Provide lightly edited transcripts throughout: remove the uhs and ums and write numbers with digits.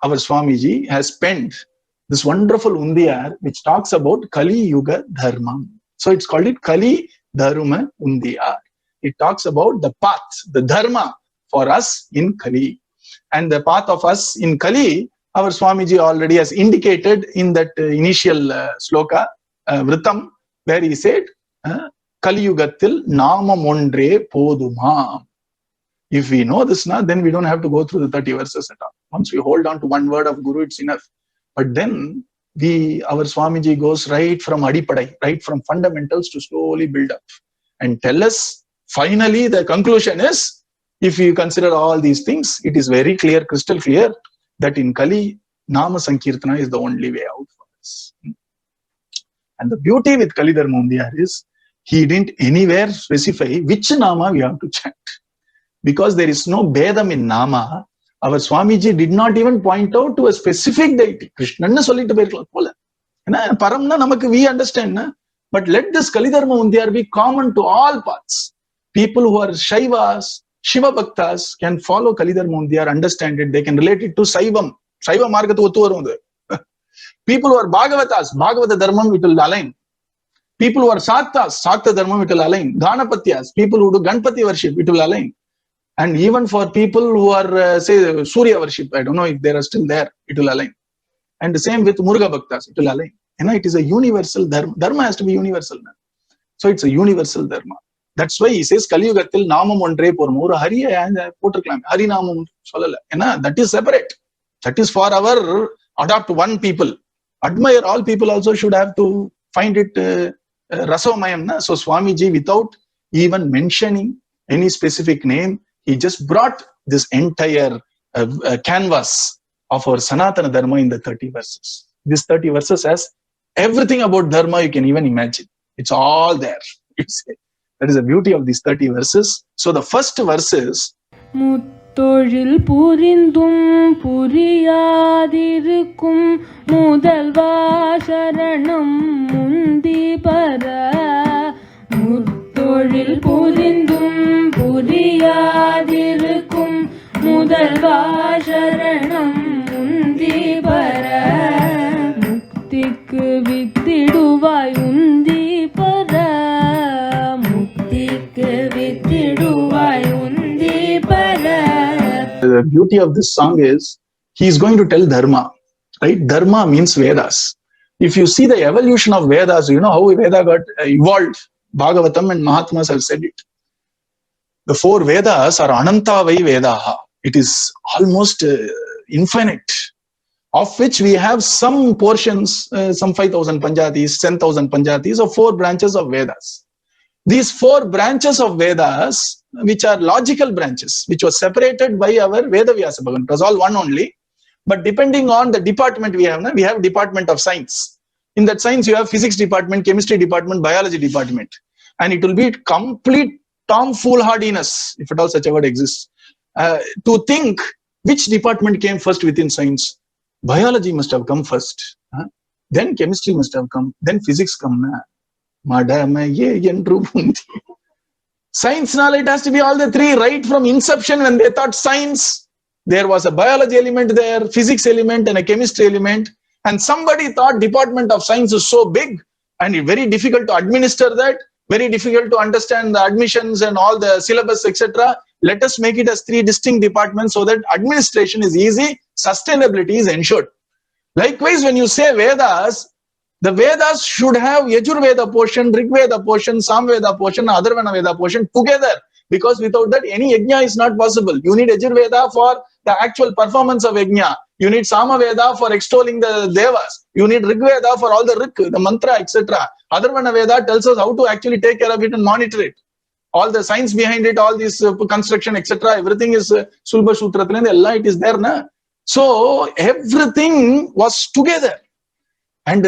our Swamiji has penned this wonderful Undiyar which talks about Kali Yuga Dharma. So it's called it Kali Dharma Undiyar. It talks about the path, the Dharma for us in Kali. And the path of us in Kali, our Swamiji already has indicated in that initial sloka, Vritam, where he said, Kali Yugatil Nama Mondre Poduma. If we know this now, then we don't have to go through the 30 verses at all. Once we hold on to one word of Guru, it's enough. But then our Swamiji goes right from Adipadai, right from fundamentals to slowly build up and tell us, finally, the conclusion is, if you consider all these things, it is very clear, crystal clear, that in Kali, Nama Sankirtana is the only way out for us. And the beauty with Kali Dharma Undiyar is, he didn't anywhere specify which Nama we have to chant. Because there is no Bedam in Nama, our Swamiji did not even point out to a specific deity. Krishna we understand, but let this Kali Dharma Undiyar be common to all paths. People who are Shaivas, Shiva Bhaktas can follow Kali Dharma Undiyar, understand it, they can relate it to Saivam. Saiva Margatu Ottu varum. People who are Bhagavatas, Bhagavata Dharmam, it will align. People who are Saktas, Sakta Dharmam, it will align. Ganapatyas, people who do Ganpati worship, it will align. And even for people who are, say, Surya worship, I don't know if they are still there, it will align. And the same with Muruga Bhaktas, it will align. It is a universal Dharma. Dharma has to be universal. So it's a universal Dharma. That's why he says, Kali Yugatil Namam Ondre Pormura Hari Potriklam. Hari Namam Solala. That is separate. That is for our adopt one people. Admire all people also should have to find it Rasomayam. So Swamiji, without even mentioning any specific name, he just brought this entire canvas of our Sanatana Dharma in the 30 verses. This 30 verses has everything about Dharma you can even imagine. It's all there. That is the beauty of these 30 verses. So the first verse is Mutthozhil purindum puriyAdirukkum mudalvA sharaNam undIpaRa. Mutthozhil purindum puriyAdirukkum mudalvA sharaNam undIpaRa. Mukthikku vitthiDuvAy undIpaRa. Mukthikku vitthiDuvAy undIpaRa. The beauty of this song is, he is going to tell Dharma, right? Dharma means Vedas. If you see the evolution of Vedas, you know how Veda got evolved. Bhagavatam and Mahatmas have said it. The 4 Vedas are Anantavai Vedaha. It is almost infinite, of which we have some portions, some 5,000 Panjatis, 10,000 Panjatis, of 4 branches of Vedas. These 4 branches of Vedas, which are logical branches, which was separated by our Veda Vyasa Bhagavan. It was all one only. But depending on the department we have department of science. In that science, you have physics department, chemistry department, biology department. And it will be complete tomfoolhardiness, if at all such a word exists, to think which department came first within science. Biology must have come first. Then chemistry must have come. Then physics come. Science knowledge has to be all the 3 right from inception. When they thought science, there was a biology element there, physics element and a chemistry element. And somebody thought department of science is so big and very difficult to administer that, very difficult to understand the admissions and all the syllabus, etc. Let us make it as 3 distinct departments so that administration is easy, sustainability is ensured. Likewise, when you say Vedas, the Vedas should have Yajurveda portion, Rigveda portion, Samveda portion, Atharvana Veda portion together. Because without that, any yajna is not possible. You need Yajurveda for the actual performance of yajna. You need Samaveda for extolling the Devas. You need Rigveda for all the Rik, the mantra, etc. Atharvana Veda tells us how to actually take care of it and monitor it. All the science behind it, all this construction, etc. Everything is Sulba Sutra, it is there. Na? So everything was together. And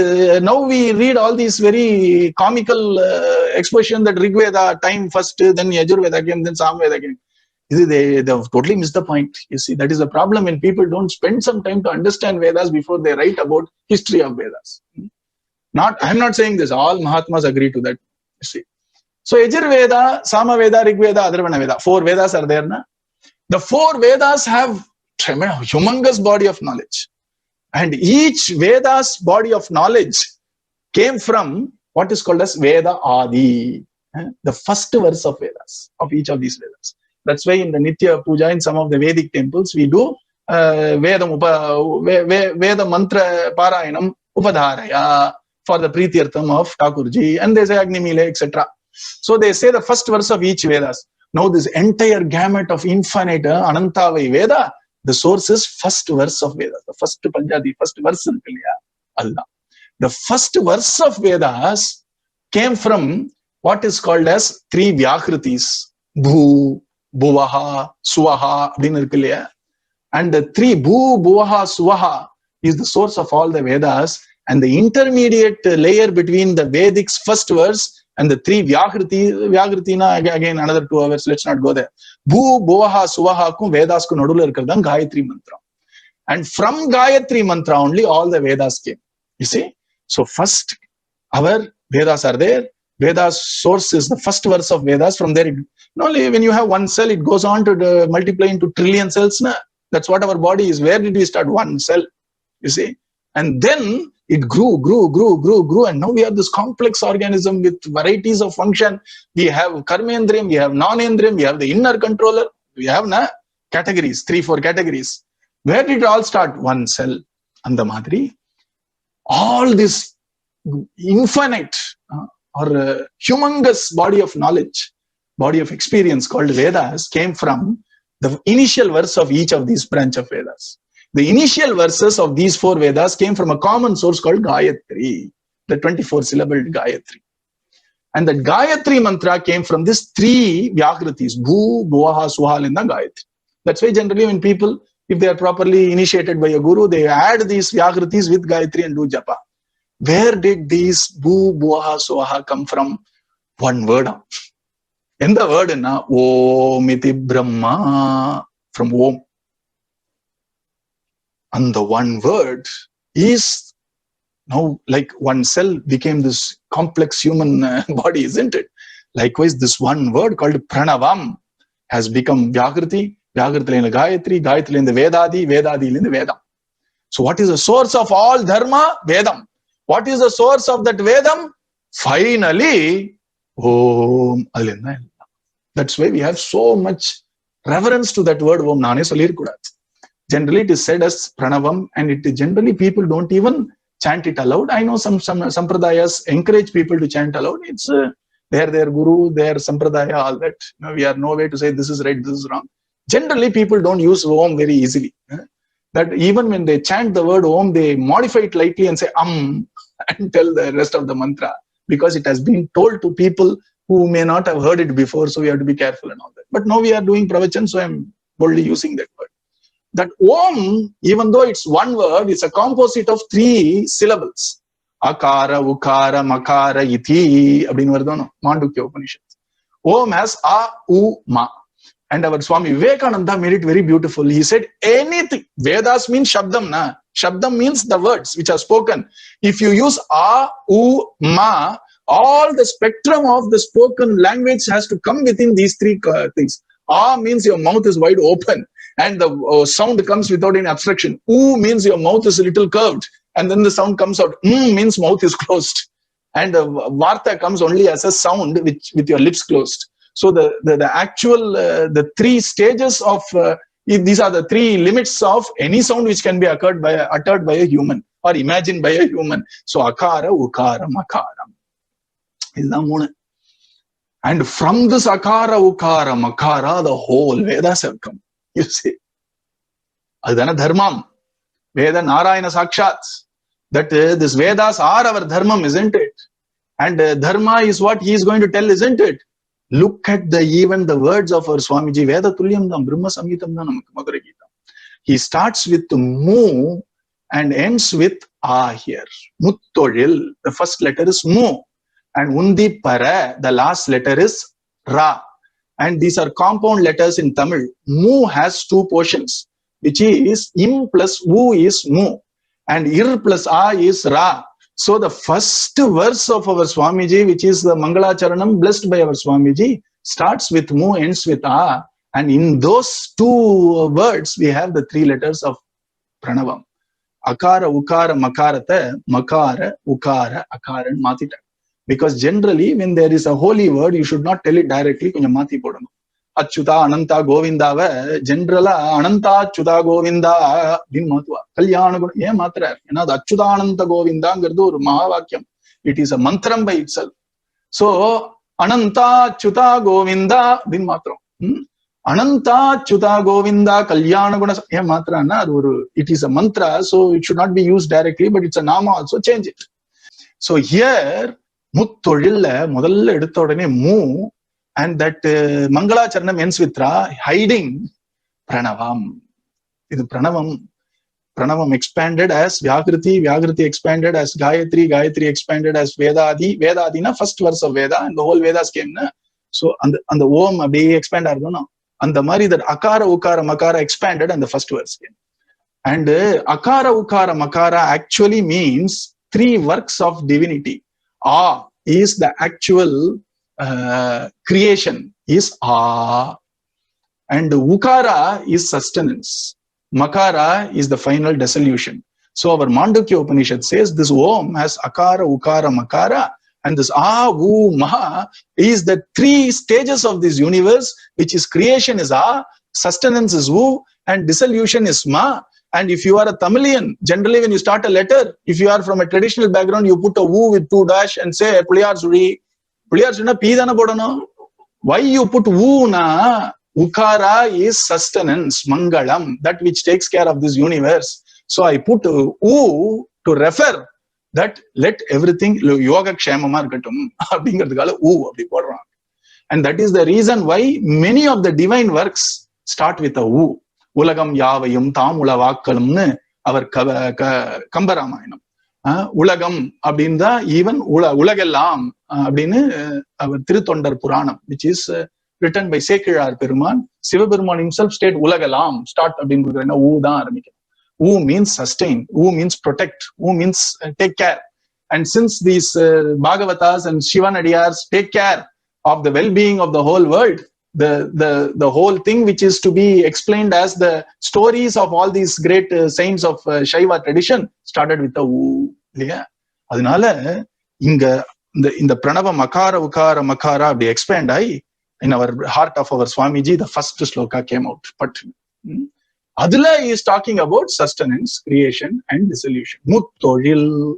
now we read all these very comical expression that Rigveda time first, then Yajurveda came, then Samveda came. You see, they have totally missed the point. You see, that is the problem when people don't spend some time to understand Vedas before they write about history of Vedas. I'm not saying this. All Mahatmas agree to that. You see. So Yajurveda, Samaveda, Rigveda, Atharvana Veda. 4 Vedas are there. Na? The 4 Vedas have tremendous, humongous body of knowledge. And each Veda's body of knowledge came from what is called as Veda Adi, the first verse of Vedas, of each of these Vedas. That's why in the Nitya Puja, in some of the Vedic temples, we do Veda Mantra Parayanam Upadharaya for the Preetyartham of Thakurji, and they say Agnimile, etc. So they say the first verse of each Vedas. Now this entire gamut of infinite Anantavai Veda, the source is first verse of Vedas. The first Panjabi, first verse of Allah. The first verse of Vedas came from what is called as three Vyakritis. Bhu, Bhuvaha, Suvaha, and the three Bhu, Bhuvaha, Suvaha is the source of all the Vedas, and the intermediate layer between the Vedic's first verse and the three Vyakritina, again another 2 hours, let's not go there. Bhu, Bhuvaha, Suvaha kum Vedas ku nadula irukradhan Gayatri mantra. And from Gayatri mantra only all the Vedas came. You see? So first our Vedas are there. Vedas source is the first verse of Vedas. From there, not only when you have one cell, it goes on to multiply into trillion cells. Na? That's what our body is. Where did we start? One cell. You see? And then it grew, and now we have this complex organism with varieties of function. We have karmendriyam, we have non-endriyam, we have the inner controller, we have categories, 3-4 categories. Where did it all start? One cell. And the Madri, all this infinite or humongous body of knowledge, body of experience called Vedas came from the initial verse of each of these branch of Vedas. The initial verses of these 4 Vedas came from a common source called Gayatri, the 24-syllabled Gayatri. And that Gayatri mantra came from these 3 Vyakritis, Bhu, Bhuvaha, Suvaha in the Gayatri. That's why generally when people, if they are properly initiated by a guru, they add these Vyakritis with Gayatri and do japa. Where did these Bhu, Bhuvaha, Suvaha come from? One word. In the word, Om iti Brahma, from Om. And the one word is now like one cell became this complex human body, isn't it? Likewise, this one word called Pranavam has become Vyakriti, Vyakriti in the Gayatri, Gayatri in the Vedadi, Vedadi in the Vedam. So what is the source of all Dharma? Vedam. What is the source of that Vedam? Finally, Om Alinna. That's why we have so much reverence to that word Om. Nane Solir Kudat. Generally, it is said as Pranavam, and it generally people don't even chant it aloud. I know some sampradayas encourage people to chant aloud. It's their guru, their sampradaya, all that. We are no way to say this is right, this is wrong. Generally, people don't use Om very easily. That even when they chant the word Om, they modify it lightly and say and tell the rest of the mantra, because it has been told to people who may not have heard it before. So we have to be careful and all that. But now we are doing pravachan, so I'm boldly using that word. That Om, even though it's one word, it's a composite of 3 syllables. Akara, Ukara, Makara, Iti, Mandukya Upanishad. Om has A, U, Ma. And our Swami Vivekananda made it very beautiful. He said anything. Vedas means Shabdam, na? Shabdam means the words which are spoken. If you use A, U, Ma, all the spectrum of the spoken language has to come within these 3 things. A means your mouth is wide open, and the sound comes without any obstruction. U means your mouth is a little curved, and then the sound comes out. Means mouth is closed, and the Varta comes only as a sound with your lips closed. So the actual the 3 stages of these are the 3 limits of any sound which can be uttered by a human or imagined by a human. So Akara, Ukara, Makara. And from this Akara, Ukara, Makara, the whole Vedas have come. You see, Adana Dharmam, Veda Narayana Sakshat, that this Vedas are our Dharmam, isn't it? And Dharma is what he is going to tell, isn't it? Look at even the words of our Swamiji, Veda Tulyam Dam, Brahma Samhitam Dam, Madhura Gita. He starts with Mu and ends with A here. Mutthozhil, the first letter is Mu. And undIpaRa, the last letter is Ra. And these are compound letters in Tamil. Mu has 2 portions, which is Im plus U is Mu, and Ir plus A is Ra. So the first verse of our Swamiji, which is the Mangalacharanam blessed by our Swamiji, starts with Mu, ends with A. And in those two words, we have the three letters of Pranavam. Akara, Ukara, Makarata, Makara, Ukara, Akaran, Matita. Because generally, when there is a holy word, you should not tell it directly. Konjam Mati podanu. Achyuta, Ananta, Govindava, generally, Ananta, Achyuta, Govinda, din matva. Kalyana, ye matra. The Achyuta, Ananta, Govinda, gardu Mahavakyam. It is a mantram by itself. So, Ananta, Achyuta, Govinda, din matram. Ananta, Achyuta, Govinda, Kalyana, Guna, ye matra na. It is a mantra, so it should not be used directly, but it's a nama also, change it. So here, Mutthozhil, முதல்ல எடுத்த உடனே mu, and that Mangalacharanam ends with ra, hiding Pranavam. This Pranavam expanded as Vyakriti expanded as Gayatri expanded as Vedadi na first verse of Veda, and the whole Vedas came na. So and the Om abhi expand arno, and the Mari that Akara, Ukara, Makara expanded, and the first verse came. And Akara, Ukara, Makara actually means three works of divinity. A is the actual creation, is A. And Ukara is sustenance. Makara is the final dissolution. So our Mandukya Upanishad says this Om has Akara, Ukara, Makara, and this A, U, Maha is the three stages of this universe, which is creation is A, sustenance is U, and dissolution is Ma. And if you are a Tamilian, generally when you start a letter, if you are from a traditional background, you put a U with two dash and say Puliyar Suri. Puliyar Suri na P dana podano. Why you put U na? Ukara is sustenance, Mangalam, that which takes care of this universe. So I put U to refer that let everything yoga kshamamar gatum. And that is the reason why many of the divine works start with a U. Ulagam Yavayum Tam Ulavakkalumnu our Kamba Ramayanam. Ulagam abinda even Ulagellam abinu our Tirutondar Puranam, which is written by Sekizhar Peruman. Siva Peruman himself stated Ulagalam, start abinu U da aramikkam. U means sustain, U means protect, U means take care. And since these Bhagavatas and Shivanadiyars take care of the well-being of the whole world, the whole thing which is to be explained as the stories of all these great saints of Shaiva tradition started with the U. Adinala inga in the Pranava Makara Ukara Makara they expand in our heart of our Swamiji, the first sloka came out. But Adila is talking about sustenance, creation and dissolution. Mutthozhil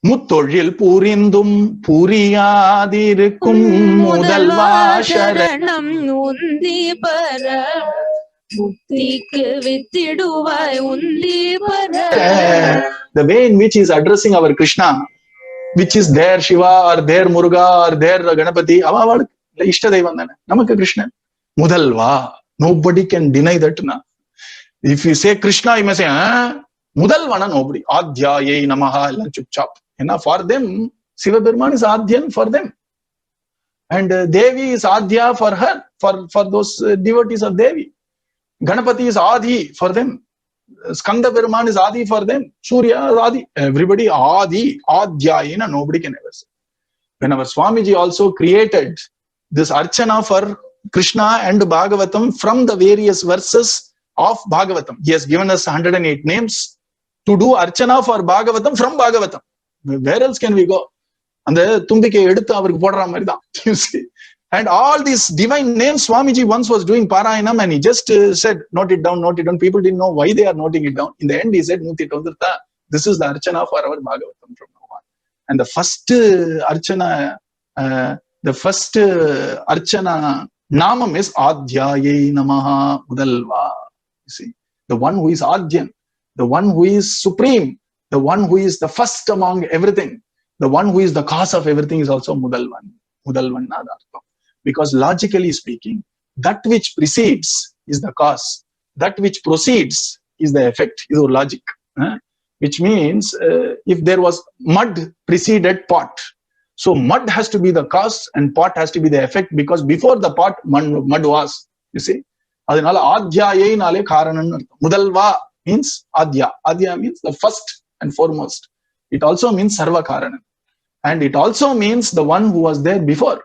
purindum puriyAdirukkum mudalvA sharaNam undIpaRa mukthikku vitthiDuvAy undIpaRa. The way in which he is addressing our Krishna, which is their Shiva or their Muruga or their Ganapati, avavad Ishtadevandana, Namaka Krishna, mudalvA. Nobody can deny that. Na. If you say Krishna, you may say, mudalvana nobody. Adhyaye namaha illa chupchap. For them, Siva Brahman is Adhyan for them. And Devi is Adhya for her, for those devotees of Devi. Ganapati is Adi for them. Skanda Brahman is Adi for them. Surya is Adi. Everybody Adi, Adhyayena, nobody can ever say. When our Swamiji also created this Archana for Krishna and Bhagavatam from the various verses of Bhagavatam. He has given us 108 names to do Archana for Bhagavatam from Bhagavatam. Where else can we go? And the Tumbike eduthu avarku podra mari da. You see. And all these divine names, Swamiji once was doing Parayanam and he just said, note it down. People didn't know why they are noting it down. In the end, he said, this is the Archana for our Bhagavatam from now on. And the first Archana Namam is Adhyaye Namaha mudalvA. You see, the one who is Adhyan, the one who is supreme, the one who is the first among everything, the one who is the cause of everything is also Mudalvan. Mudalvan Nadartham. Because logically speaking, that which precedes is the cause, that which proceeds is the effect, is logic. Which means if there was mud preceded pot, so mud has to be the cause and pot has to be the effect, because before the pot, mud was. You see? Adinala Adhyaye nale Karanam. mudalvA means Adhya. Adhya means the first and foremost. It also means Sarva Karanam. And it also means the one who was there before.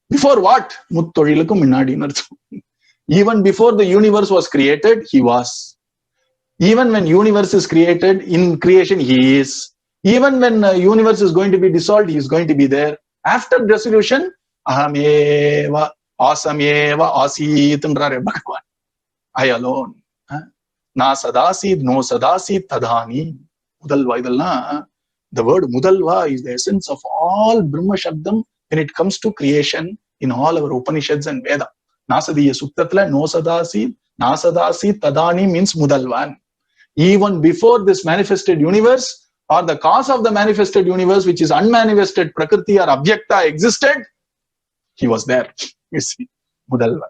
Before what? Mutthozhilukkum minnadi. Even before the universe was created, he was. Even when universe is created, in creation he is. Even when universe is going to be dissolved, he is going to be there. After dissolution, ahameva, asameva, asitandrare Bhagavan. I alone. Na sadasid, no sadasid, tadhani. Mudalva idalna. The word mudalva is the essence of all Brahma Shabdam when it comes to creation in all our Upanishads and Veda. Nasadiya Suktatla, no sadasid, nasadasi, tadani means mudalvan. Even before this manifested universe or the cause of the manifested universe, which is unmanifested Prakriti or Abhyakta existed, he was there. You see, mudalva.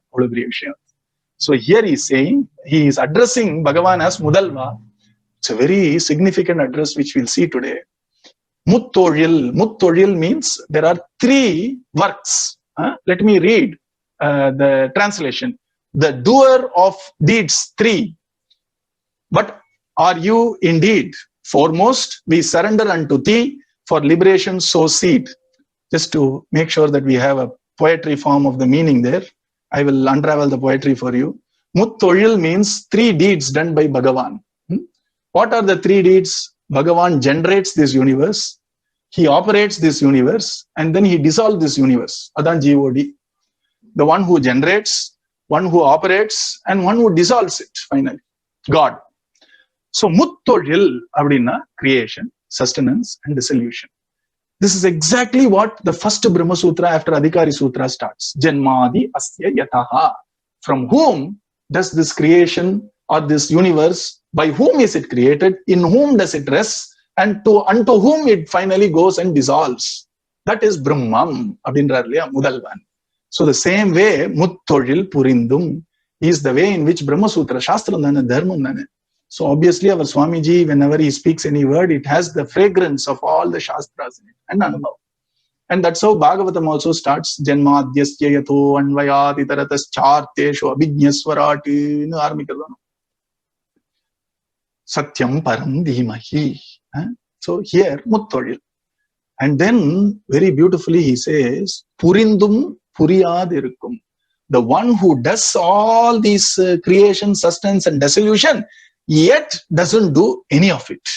So here he is saying, he is addressing Bhagavan as mudalva. It's a very significant address which we'll see today. Mutthozhil. Mutthozhil means there are three works. Let me read the translation. The doer of deeds, three. But are you indeed? Foremost, we surrender unto thee for liberation, sow seed. Just to make sure that we have a poetry form of the meaning there, I will unravel the poetry for you. Mutthozhil means three deeds done by Bhagavan. What are the three deeds? Bhagavan generates this universe, he operates this universe, and then he dissolves this universe. Adan Jivodi. The one who generates, one who operates, and one who dissolves it finally. God. So Mutthozhil abdina, creation, sustenance, and dissolution. This is exactly what the first Brahma Sutra after Adhikari Sutra starts. Janmadi asya yataha. From whom does this creation or this universe, by whom is it created, in whom does it rest, and unto whom it finally goes and dissolves. That is Brahman, abindrarliya mudalvan. So the same way, Mutthozhil purindum is the way in which Brahma Sutra, Shastra nana, Dharma nana. So obviously our Swamiji, whenever he speaks any word, it has the fragrance of all the Shastras in it, and Anubhav. And that's how Bhagavatam also starts. Janmadhyasya yatho anvayat itaratas charteshu abhijñasvarati. Satyam param dhimahi. So here, Mutthozhil. And then, very beautifully, he says, purindum puriyAdirukkum. The one who does all these creation, sustenance, and dissolution, yet doesn't do any of it.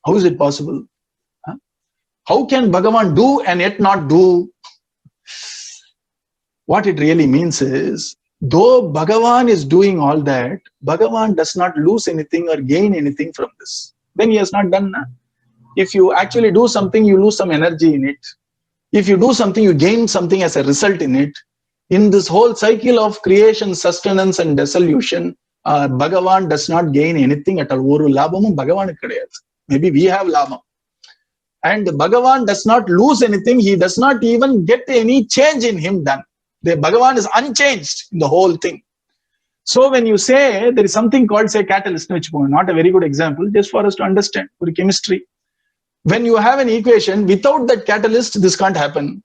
How is it possible? How can Bhagavan do and yet not do? What it really means is, though Bhagavan is doing all that, Bhagavan does not lose anything or gain anything from this. Then he has not done that. If you actually do something, you lose some energy in it. If you do something, you gain something as a result in it. In this whole cycle of creation, sustenance, and dissolution, Bhagavan does not gain anything at all. Oru labhamum Bhagavan kadayadu. Maybe we have labham. And Bhagavan does not lose anything. He does not even get any change in him done. The Bhagavan is unchanged in the whole thing. So when you say there is something called, say, catalyst, which not a very good example, just for us to understand, for chemistry. When you have an equation, without that catalyst, this can't happen.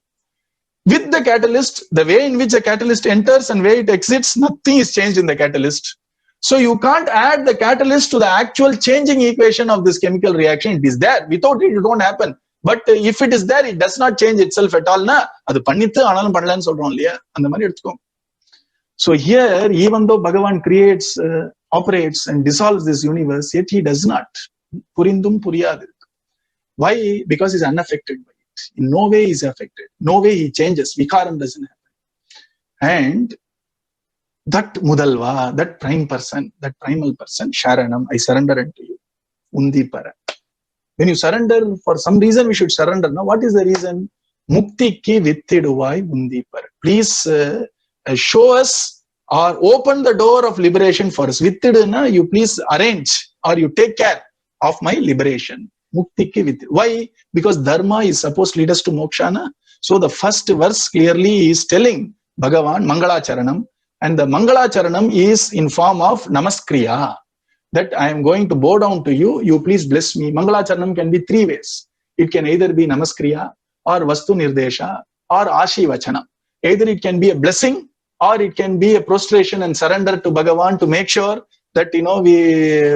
With the catalyst, the way in which a catalyst enters and where it exits, nothing is changed in the catalyst. So you can't add the catalyst to the actual changing equation of this chemical reaction. It is there. Without it, it won't happen. But if it is there, it does not change itself at all. So here, even though Bhagavan creates, operates and dissolves this universe, yet he does not. Purindum puriyAdirukkum. Why? Because he's unaffected by it. In no way is affected. No way he changes. Vikaram doesn't happen. And that mudalvA, that prime person, that primal person, sharaNam, I surrender unto you. undIpaRa. When you surrender, for some reason we should surrender. Now, what is the reason? Mukthikku vitthiDuvAy undIpaRa. Please show us or open the door of liberation for us. Vitthidu, you please arrange or you take care of my liberation. Mukthikku vitthidu. Why? Because dharma is supposed to lead us to moksha. So the first verse clearly is telling Bhagavan Mangalacharanam, and the Mangalacharanam is in form of namaskriya. That I am going to bow down to you, you please bless me. Mangalacharanam can be three ways. It can either be namaskriya or vastu nirdesha or ashivachana. Either it can be a blessing or it can be a prostration and surrender to Bhagavan to make sure that,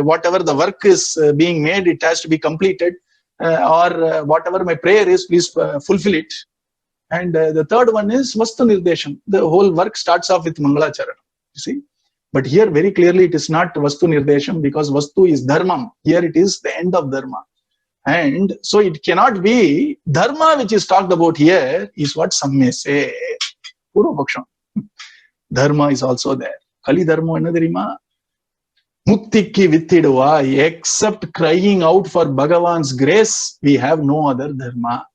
whatever the work is being made, it has to be completed, or whatever my prayer is, please fulfill it. And the third one is Vastu Nirdesham. The whole work starts off with Mangalacharanam. You see? But here very clearly it is not Vastu Nirdesham, because Vastu is Dharmam. Here it is the end of Dharma. And so it cannot be Dharma which is talked about here is what some may say. Purvapaksham. Dharma is also there. Kali Dharma enna theriyuma? Mukthikku vitthiDuvAy. Except crying out for Bhagavan's grace, we have no other Dharma.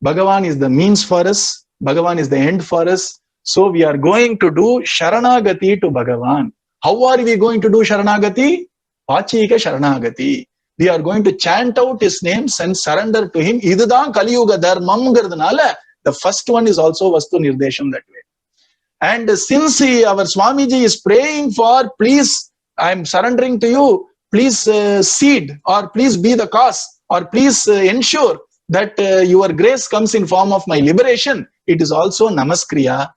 Bhagavan is the means for us. Bhagavan is the end for us. So we are going to do sharanagati to Bhagavan. How are we going to do sharanagati? Vachika sharanagati. We are going to chant out his names and surrender to him. Idudhaan Kaliyuga Dharmam girdanaala, the first one is also Vastu Nirdesham that way. And since our Swamiji is praying for, please, I am surrendering to you, please seed, or please be the cause, or please ensure that your grace comes in form of my liberation, it is also Namaskriya.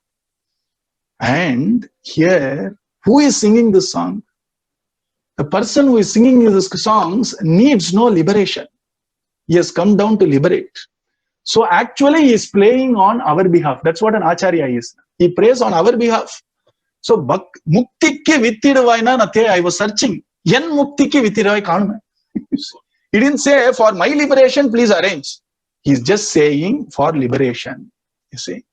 And here, who is singing this song? The person who is singing these songs needs no liberation. He has come down to liberate. So actually he is playing on our behalf. That's what an Acharya is. He prays on our behalf. So mukthikku vitthiDuvAy na nathe, I was searching. Yen mukthikku vitthiDuvAy kanume. He didn't say for my liberation, please arrange. He's just saying for liberation. You see.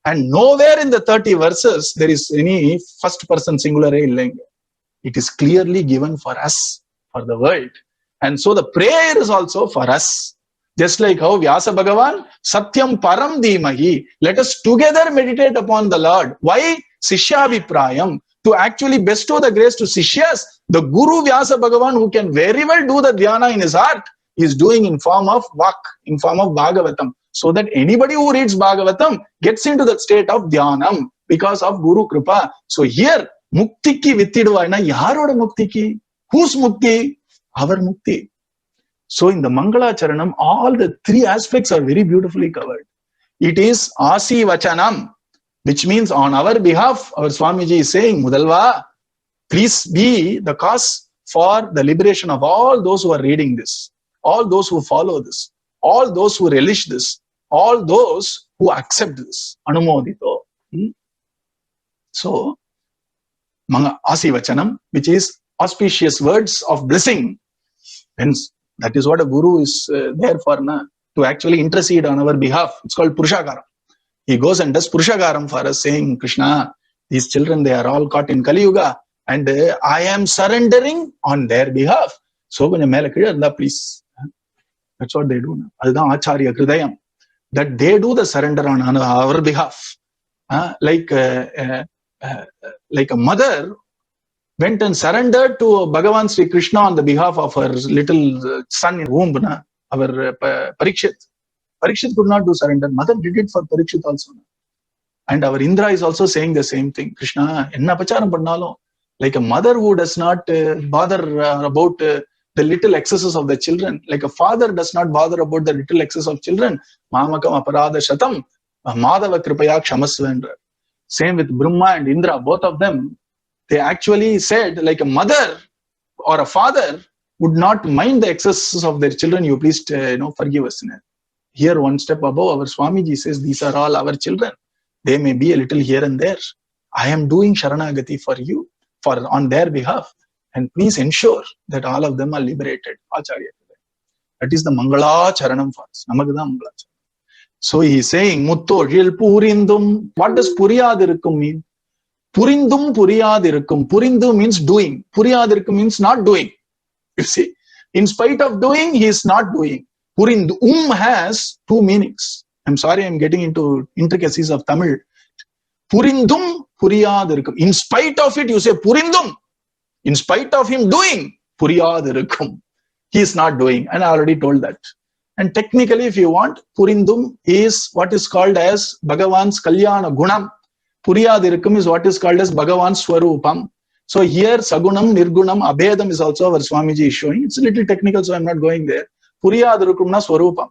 And nowhere in the 30 verses there is any first person singular illenga. It is clearly given for us, for the world. And so the prayer is also for us. Just like how Vyasa Bhagavan, Satyam Param Dhimahi. Let us together meditate upon the Lord. Why? Sishyabhiprayam. To actually bestow the grace to Sishyas. The Guru Vyasa Bhagavan, who can very well do the dhyana in his heart, is doing in form of Vak, in form of Bhagavatam. So that anybody who reads Bhagavatam gets into that state of dhyanam because of Guru Kripa. So here, Mukthikku vitthiDuvAy na yaroda mukthiki? Whose mukti? Our mukti. So in the Mangalacharanam, all the three aspects are very beautifully covered. It is Asi Vachanam, which means on our behalf, our Swamiji is saying, mudalvA, please be the cause for the liberation of all those who are reading this, all those who follow this, all those who relish this, all those who accept this. Anumodito. So, Asi Vachanam, which is auspicious words of blessing. Hence, that is what a guru is there for, to actually intercede on our behalf. It's called Purushakaram. He goes and does Purushakaram for us, saying, Krishna, these children, they are all caught in Kali Yuga, and I am surrendering on their behalf. So, please. That's what they do. Adhan Acharya Kridayam. That they do the surrender on our behalf. Like a mother went and surrendered to Bhagavan Sri Krishna on the behalf of her little son in womb, our Parikshit. Parikshit could not do surrender. Mother did it for Parikshit also. And our Indra is also saying the same thing. Krishna, enna pacharam pannalo. Like a mother who does not bother about the little excesses of the children. Like a father does not bother about the little excess of children. Mamakam aparada shatam. Madhava kripaya kshamasvendra. Same with Brahma and Indra. Both of them, they actually said, like a mother or a father would not mind the excesses of their children. You please, forgive us. Here, one step above, our Swamiji says, these are all our children. They may be a little here and there. I am doing sharanagati for you, on their behalf. And please ensure that all of them are liberated. Acharya. That is the Mangalacharanam for us. Namakada Mangalacharanam. So he is saying, Mutthozhil purindum. What does puriyAdirukkum mean? Purindum puriyAdirukkum. Purindum means doing. puriyAdirukkum means not doing. You see, in spite of doing, he is not doing. Purindum has two meanings. I'm sorry, I'm getting into intricacies of Tamil. Purindum puriyAdirukkum. In spite of it, you say purindum. In spite of him doing, puriyAdirukkum. He is not doing. And I already told that. And technically, if you want, purindum is what is called as Bhagavan's Kalyana Gunam. puriyAdirukkum is what is called as Bhagavan's Swarupam. So here, Sagunam, Nirgunam, Abhedam is also our Swamiji is showing. It's a little technical, so I'm not going there. puriyAdirukkum na Swarupam.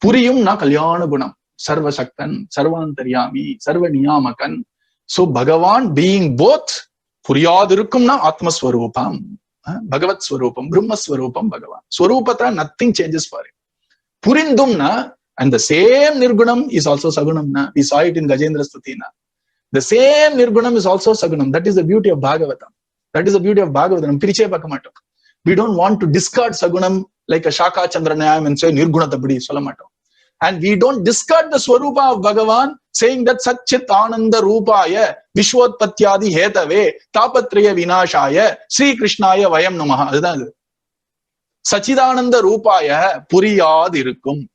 Puriyum na Kalyana Gunam. Sarva Shaktan, Sarvantaryami, Sarva Niyamakan. So Bhagavan being both, puriyAdirukkum na Atma Swarupam. Bhagavat Swarupam, Brahma Swarupam, Bhagavan. Swarupata, nothing changes for him. Purindum na, And the same Nirgunam is also Sagunam. We saw it in Gajendra Stuti. The same Nirgunam is also Sagunam. That is the beauty of Bhagavatam. That is the beauty of Bhagavatam. We don't want to discard Sagunam like a Shaka Chandranayam and say Nirgunatabdi Solamato. And we don't discard the Swarupa of Bhagavan, saying that Satchit Ananda Rupaya, Vishwotpatyadi Hetave, Tapatraya Vinashaya, Sri Krishnaya Vayam Namaha. Sachidananda Rupaya, puriyAdirukkum.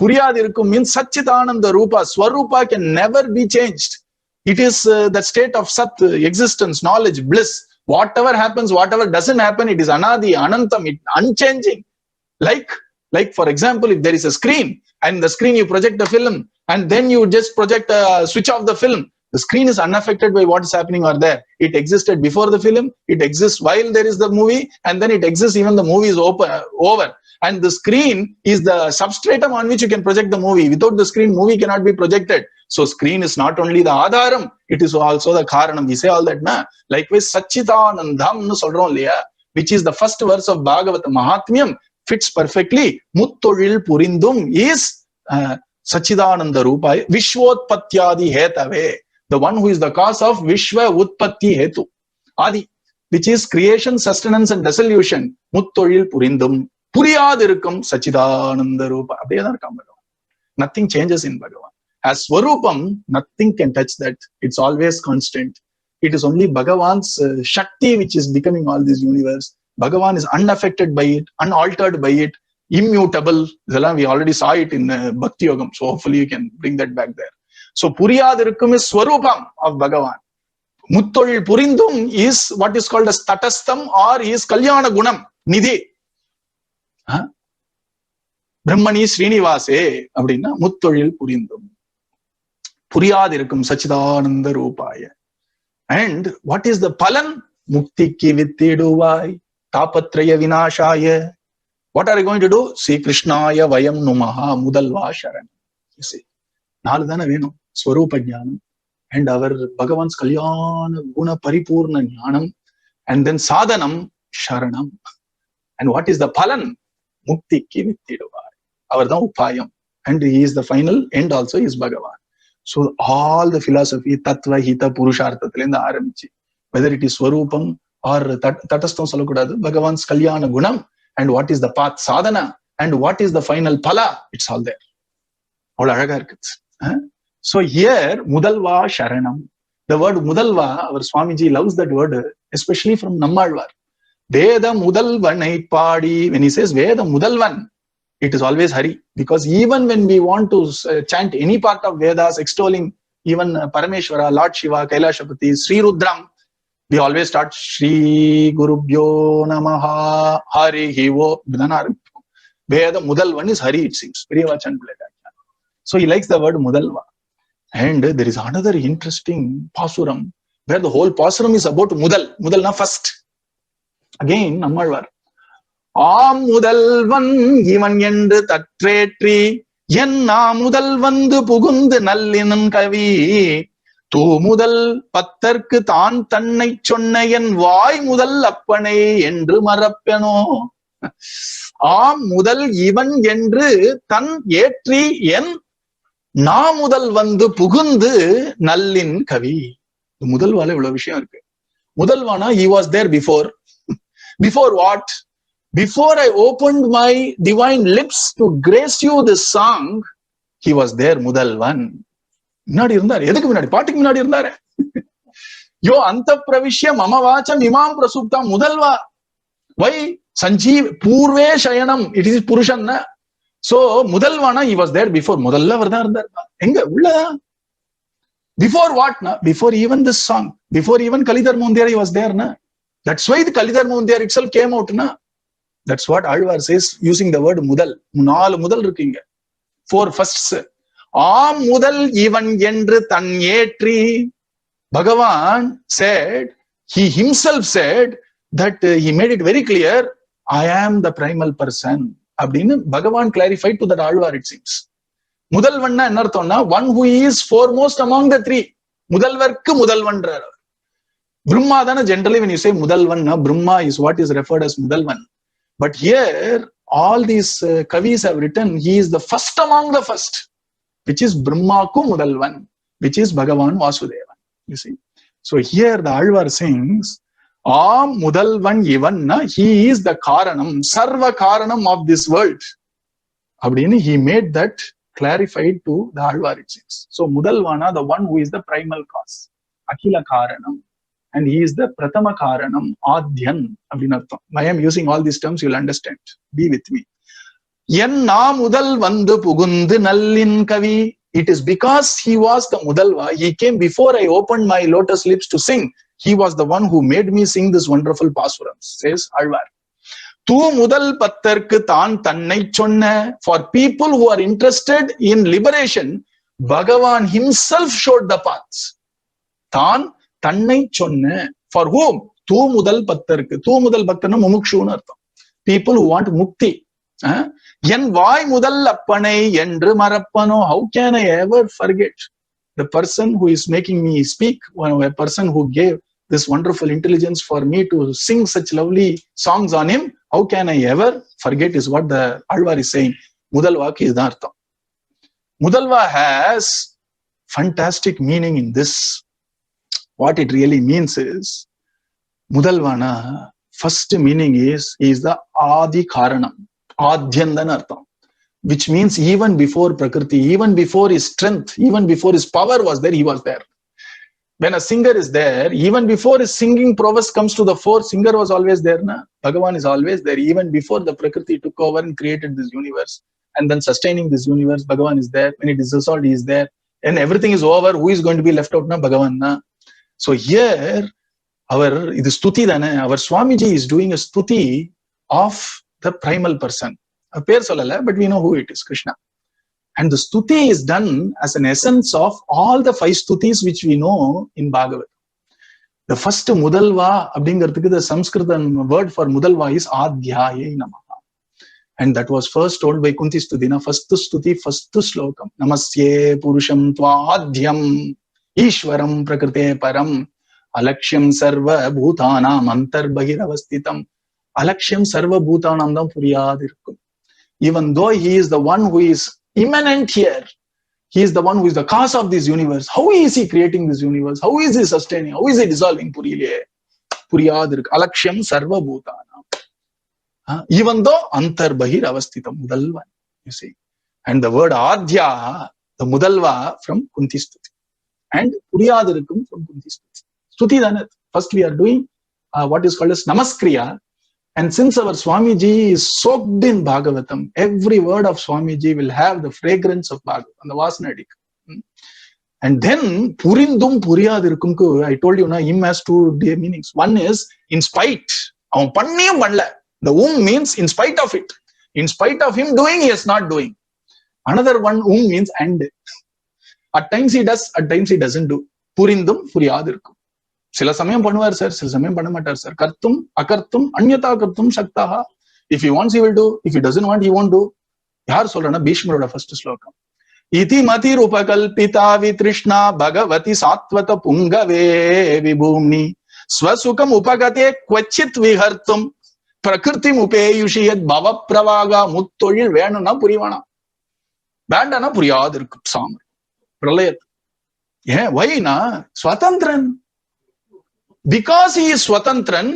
puriyAdirukkum means Sachidananda Rupa. Swarupa can never be changed. It is the state of Sat, existence, knowledge, bliss. Whatever happens, whatever doesn't happen, it is Anadi, Anantam, unchanging. Like for example, if there is a screen and the screen you project the film and then you just project switch off the film, the screen is unaffected by what is happening or there. It existed before the film, it exists while there is the movie, and then it exists even the movie is over. And the screen is the substratum on which you can project the movie. Without the screen, movie cannot be projected. So screen is not only the Adharam, it is also the Karanam. We say all that, na? Likewise, Sachidanandam, which is the first verse of Bhagavata Mahatmyam, fits perfectly. Mutthozhil purindum is Sachidananda Rupa, Vishwotpatyadi Hetave, the one who is the cause of Vishwa Utpatti Hetu, Adi, which is creation, sustenance and dissolution. Mutthozhil purindum, puriyAdirukkum Sachidananda Rupa. Nothing changes in Bhagavan. As Swarupam, nothing can touch that. It's always constant. It is only Bhagavan's Shakti which is becoming all this universe. Bhagavan is unaffected by it, unaltered by it, immutable. We already saw it in Bhakti Yogam. So hopefully you can bring that back there. So puriyAdirukkum is Swarupam of Bhagavan. Mutthozhil purindum is what is called as Tatastham, or is Kalyana Gunam, Nidhi. Brahmani Srinivase, Abdina, Mutthozhil purindum. puriyAdirukkum Sachidananda Rupaya. And what is the Palan? Mukthikku vitthiDuvAy, Tapatraya Vinashaya. What are you going to do? Sri Krishnaya Vayam Namaha, mudalvA sharaNam. You see, Naladana Venu, Swarupa Jnanam, and our Bhagavan's Kalyana Guna Paripurna Jnanam, and then Sadhanam sharaNam. And what is the Palan? Mukthikku vitthiDuvAy. Our Upayam. And he is the final end also, is Bhagavan. So all the philosophy, Tattva, Hita, Purushartha, whether it is Swarupam or Tatastham Salakudadu, Bhagavan's Kalyana Gunam, and what is the path sadhana, and what is the final pala, it's all there. So here, mudalvA sharaNam. The word mudalvA, our Swamiji loves that word, especially from Nammalvar. Veda mudalvanai padi, when he says Veda mudalvan, it is always Hari, because even when we want to chant any part of Vedas, extolling even Parameshwara, Lord Shiva, Kailashapati, Sri Rudram, we always start Shri Gurubhyo Namaha Hari Hivo. Veda mudalvan is Hari, it seems. So he likes the word mudalva. And there is another interesting pasuram, where the whole pasuram is about mudal. Mudalna first. Again, Nammalvar. ஆம் முதல்வன் இவன் என்று தற்றேற்றி என்னா முதல் வந்து புகுந்து நல்லினன் கவி தூமுதல் பத்தர்க்கு தான் தன்னை சொன்ன என் வாய் முதல் அப்பனை என்று மறப்பெனோ. ஆம் முதல் இவன் என்று தன் ஏற்றி என் நா முதல் வந்து புகுந்து நல்லின் கவி. முதல்வால இவ்வளவு விஷயம் இருக்கு. முதல்வானா he was there before. Before what? Before I opened my divine lips to grace you this song, he was there, Mudalvan. Munadi irundar. Edukku munadi? Paattukku munadi irundare. Yo anta pravishya mama vacham imam prasupta mudalva. Why? Sanjeev purve shayanam. It is Purushan, na? So Mudalvana, he was there before. Mudalla varda irundar. Enga ulla. Before what? Na? Before even this song. Before even Dharma Undiyar, he was there, na? That's why the Dharma Undiyar itself came out, na? That's what Alvar says, using the word mudal. Munal mudal irukkinga. 4 firsts. Aam mudal ivan endru tan etri. Bhagavan said, he himself said that he made it very clear, I am the primal person. Abdinu Bhagavan clarified to that Alvar, it seems. Mudalvanna enarthona, one who is foremost among the 3. Mudalvarku mudalvandrar. Brahma dana, generally when you say mudalvan, Brahma is what is referred as mudalvan. But here, all these kavis have written, he is the first among the first, which is Brahmaku Mudalvan, which is Bhagavan Vasudevan. You see. So here the Alvar sings, Mudalvan Ivanna, he is the Karanam, Sarva Karanam of this world. Abdini, he made that clarified to the Alvar, it seems. So Mudalvana, the one who is the primal cause, Akila Karanam, and he is the Pratama Karanam, Adhyan. I am using all these terms, you'll understand. Be with me. Yenna Mudal Vandu Pugundu Nallin Kavi. It is because he was the Mudalva. He came before I opened my lotus lips to sing. He was the one who made me sing this wonderful pasurams, says Alvar. Tu Mudal Pattarku Tan Tannai Chonna. For people who are interested in liberation, Bhagavan himself showed the paths. Tan Tannai Chonna. For whom? Tu Mudal Pattarku. Tu Mudal Pattarna Mumukshuna artham. People who want mukti. Yen vai mudal appanai endru marappano. How can I ever forget the person who is making me speak, a person who gave this wonderful intelligence for me to sing such lovely songs on him? How can I ever forget is what the Alvar is saying. Mudalva ki idhartham. Mudalva has fantastic meaning in this. What it really means is, Mudalvana, first meaning is, he is the Adi Karanam. Adhyandan artham, which means even before Prakriti, even before his strength, even before his power was there, he was there. When a singer is there, even before his singing prowess comes to the fore, singer was always there. Na? Bhagavan is always there. Even before the Prakriti took over and created this universe, and then sustaining this universe, Bhagavan is there. When it is dissolved, he is there. And everything is over, who is going to be left out? Na? Bhagavan. Na? So here, our Swamiji is doing a stuti of the primal person. A pair solala, but we know who it is, Krishna. And the stuti is done as an essence of all the 5 stutis which we know in Bhagavatam. The first Mudalva, the Sanskrit word for Mudalva is Adhyaye Namaha. And that was first told by Kunti Studina, first stuti, first slokam. Namasye Purusham Tva Adhyam Ishwaram Prakrite Param Alakshyam Sarva Bhutanam Antar Bahiravasthitam. Alakshyam Sarva Bhutanam puriyAdirukkum. Even though he is the one who is immanent here, he is the one who is the cause of this universe. How is he creating this universe? How is he sustaining? How is he dissolving? puriyAdirukkum. Alakshyam Sarva Bhutanam. Even though Antar Bahiravasthitam, Mudalva, you see. And the word Adhya, the Mudalva from Kunti Stuti. And puriyAdirukkum from Kunti Stuti. Stuti Danat. First we are doing what is called as Namaskriya. And since our Swamiji is soaked in Bhagavatam, every word of Swamiji will have the fragrance of Bhagavatam, the Vasanadik. And then purindum puriyAdirukkum, I told you, him has 2 meanings. One is in spite. The means in spite of it. In spite of him doing, he is not doing. Another one means and. At times he does, at times he doesn't do. Purindum puriyAdirukkum. சில சமயம் பண்ணுவார் sir, சில சமயம் பண்ண மாட்டார் sir. கர்த்தும் அகர்த்தும் அன்யதா கர்த்தும் சக்தஹா. If he wants, he will do. If he doesn't want, he won't do. யார் சொல்றேன்னா பீஷ்மரோட first ஸ்லோகம். இதி மதிர் உபகல்பிதா வித்ருஷ்ணா பகவதி சாத்வத புங்கவே விபூம்னி ஸ்வசுகம் உபகதே க்வச்சித் விஹர்த்தும் பிரகிருதிம் உபேயுஷியத் பவ பிரவாகா. முத்தொழில் வேணும்னா புரியவானா, வேண்டானா புரியாதிருக்கும் சாமர் பிரளயத். ஏன் வைனா ஸ்வதந்திரன். Because he is Swatantran,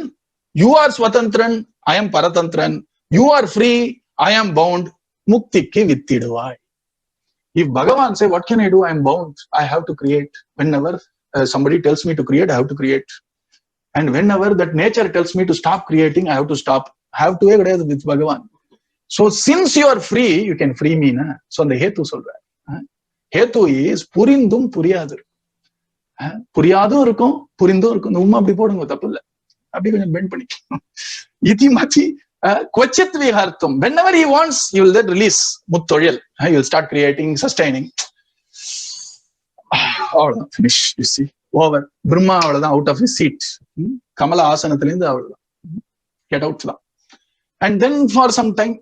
you are Swatantran, I am Paratantran, you are free, I am bound, mukthikku vitthiDuvAy. If Bhagavan say, what can I do? I am bound, I have to create. Whenever somebody tells me to create, I have to create. And whenever that nature tells me to stop creating, I have to stop. I have to agree with Bhagavan. So since you are free, you can free me. Na? So the Hetu solra. Hetu is purindum puriyAdirukkum. புரியாதும் இருக்கும், புரிந்தும் இருக்கும். உண்மை அப்படி போடுங்க, தப்பு இல்லை. அப்படி கொஞ்சம் bend பண்ணிக்கலாம். இதி மதி க்வச்சித் விஹர்த்தும். Whenever he wants, he will then release Mutthozhil. He will start creating, sustaining. அவ்வளவுதான், finish. You see, over. Brahma அவ்வளவுதான், out of his seat. கமல ஆசனத்திலிருந்து அவ்வளவுதான், get out தான். And then for some time,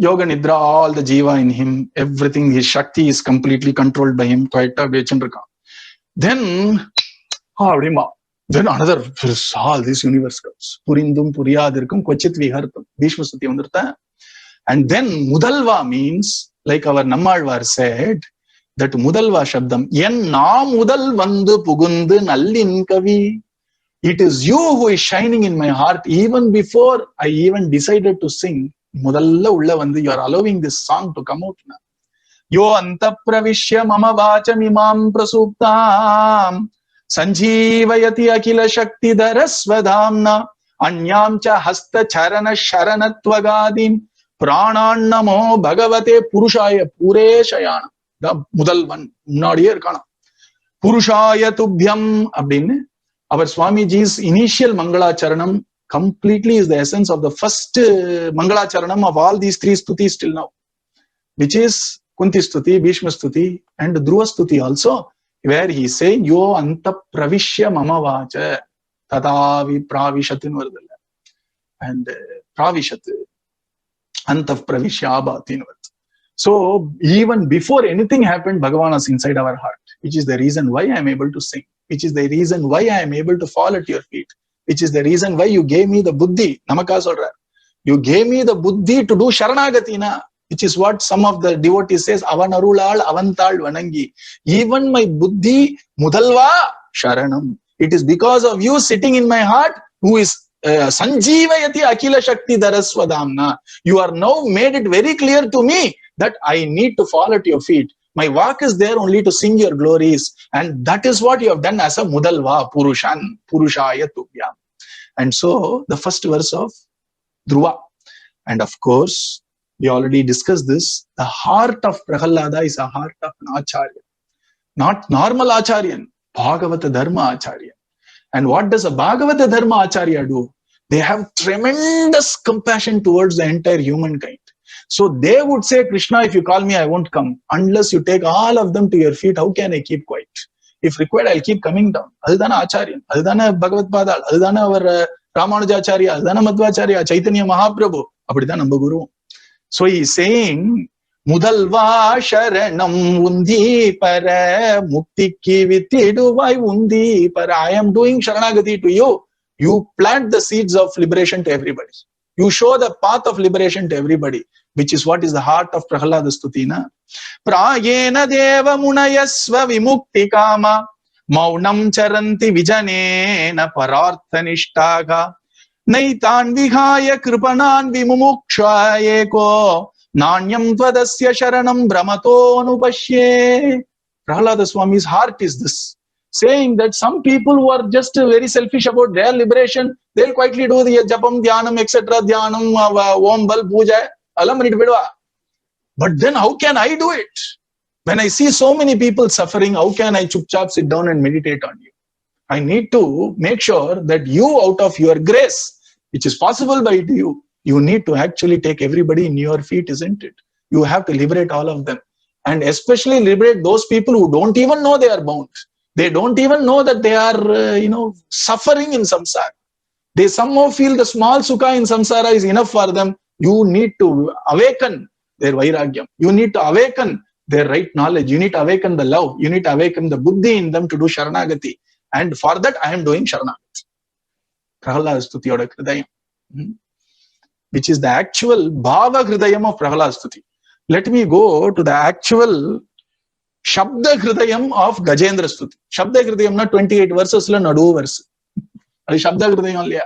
yoga nidra, all the jiva in him, everything, his shakti is completely controlled by him. Quite a வச்சுருக்கான். Then another, all this universe comes. Purindum puriyAdirukkum க்வச்சித் விஹர்த்தும். Bhishma Stuti vandirtha. And then mudalvA means, like our Nammalvar said, that mudalvA shabdam, yen na mudal vandu pugundu nallin kavi. It is you who is shining in my heart even before I even decided to sing. Mudalla ulla vandu, you are allowing this song to come out now. Yo anta pravishya mama vacham imam prasuptam sanjeevayati akila shakti dharasvadhamna anyam cha hasta charana sharanatwagadim pranannamo bhagavate purushaya pureshayana. The mudal one, not here kana. Purushaya tubhyam abdinne. Our Swamiji's initial Mangalacharanam completely is the essence of the first Mangalacharanam of all these three stutis till now, which is Kunti Stuti, Bhishma Stuti, and Dhruva Stuti also, where he is saying, Yo anta pravishya mama vacha tadavi pravishat invardalla. And pravishat, antav pravishya abhat invad. So, even before anything happened, Bhagavan was inside our heart, which is the reason why I am able to sing, which is the reason why I am able to fall at your feet, which is the reason why you gave me the buddhi. Namaka solra. You gave me the buddhi to do sharanagatina, which is what some of the devotees says, avanarulal avantal vanangi. Even my buddhi mudalvA sharanam. It is because of you sitting in my heart who is sanjeevayati akila shakti dharasvadhamna. You are now made it very clear to me that I need to fall at your feet. My work is there only to sing your glories. And that is what you have done as a mudalvA purushan, purushaya tubhyam. And so the first verse of Dhruva. And of course, we already discussed this. The heart of Prahalada is a heart of an acharya. Not normal acharyan, Bhagavata Dharma acharya. And what does a Bhagavata Dharma acharya do? They have tremendous compassion towards the entire humankind. So they would say, Krishna, if you call me, I won't come. Unless you take all of them to your feet, how can I keep quiet? If required, I'll keep coming down. Adhidana Acharyan, Adhidana Bhagavat Padal, Adhidana our Ramanujacharya, Adhidana Madhvacharya, Chaitanya Mahaprabhu, Abhidana Guru. So he is saying, mudalvA sharaNam undIpaRa, mukthikku vitthiDuvAy undIpaRa. I am doing sharanagati to you. You plant the seeds of liberation to everybody. You show the path of liberation to everybody, which is what is the heart of Prahalada Stutina. Prayena deva munayasva vimukti kama maunam charanti vijanena pararthanishtaga naitan vihaya kripanan vimumuksha eko nanyam tvadasya sharanam brahmato anupashye. Prahalada Swami's heart is this, saying that some people who are just very selfish about their liberation, they'll quietly do the japam, dhyanam, etc., dhyanam, om, bal, puja, alam, but then how can I do it? When I see so many people suffering, how can I chupchap sit down and meditate on you? I need to make sure that you, out of your grace, which is possible by you, you need to actually take everybody in your feet, isn't it? You have to liberate all of them. And especially liberate those people who don't even know they are bound. They don't even know that they are, suffering in samsara. They somehow feel the small sukha in samsara is enough for them. You need to awaken their vairagyam. You need to awaken their right knowledge. You need to awaken the love. You need to awaken the buddhi in them to do sharanagati. And for that, I am doing sharanagati. Prahalada Stuti Hridayam, which is the actual bhava Hridayam of Prahalada Stuti. Let me go to the actual Shabda Hridayam of Gajendra Stuti. Shabda Hridayam na 28 verses la nadu verse. Shabda Hridayam only.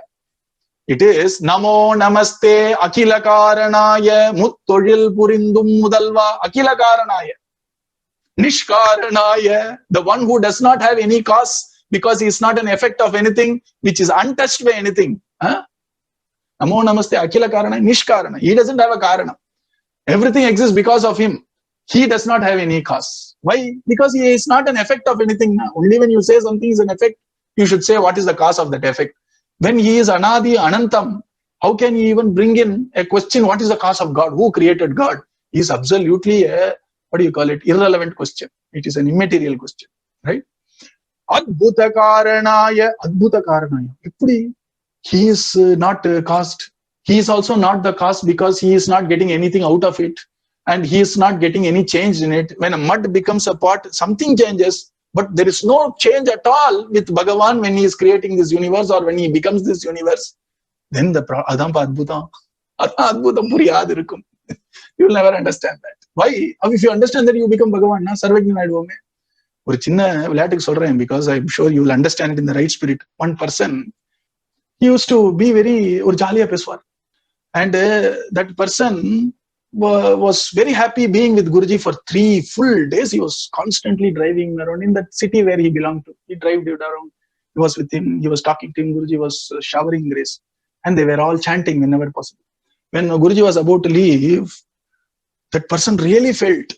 It is Namo Namaste Akila Karanaya Mutthozhil purindum mudalvA Akila Karanaya Nishkaranaya, the one who does not have any cause because he is not an effect of anything, which is untouched by anything. Namo Namaste Akila Karanaya Nishkarana. He doesn't have a Karana. Everything exists because of him. He does not have any cause. Why? Because he is not an effect of anything. Only when you say something is an effect, you should say what is the cause of that effect. When he is Anadi, Anantam, how can he even bring in a question, what is the cause of God? Who created God? He is absolutely a, irrelevant question. It is an immaterial question, right? Adbhuta Karanaya. He is not caused. He is also not the cause because he is not getting anything out of it. And he is not getting any change in it. When a mud becomes a pot, something changes. But there is no change at all with Bhagavan when he is creating this universe or when he becomes this universe. Then the Adampa Adbhutam, Adbhutam puriyAdirukkum. You will never understand that. Why? If you understand that, you become Bhagavan. Na sarvajna aiduvome. ஒரு சின்ன விளையாட்டுக்கு சொல்றேன், because I'm sure you will understand it in the right spirit. One person, he used to be very ஒரு ஜாலியா பேசுவார், and that person was very happy being with Guruji for 3 full days. He was constantly driving around in that city where he belonged to. He drove around. He was with him. He was talking to him. Guruji was showering grace, and they were all chanting whenever possible. When Guruji was about to leave, that person really felt,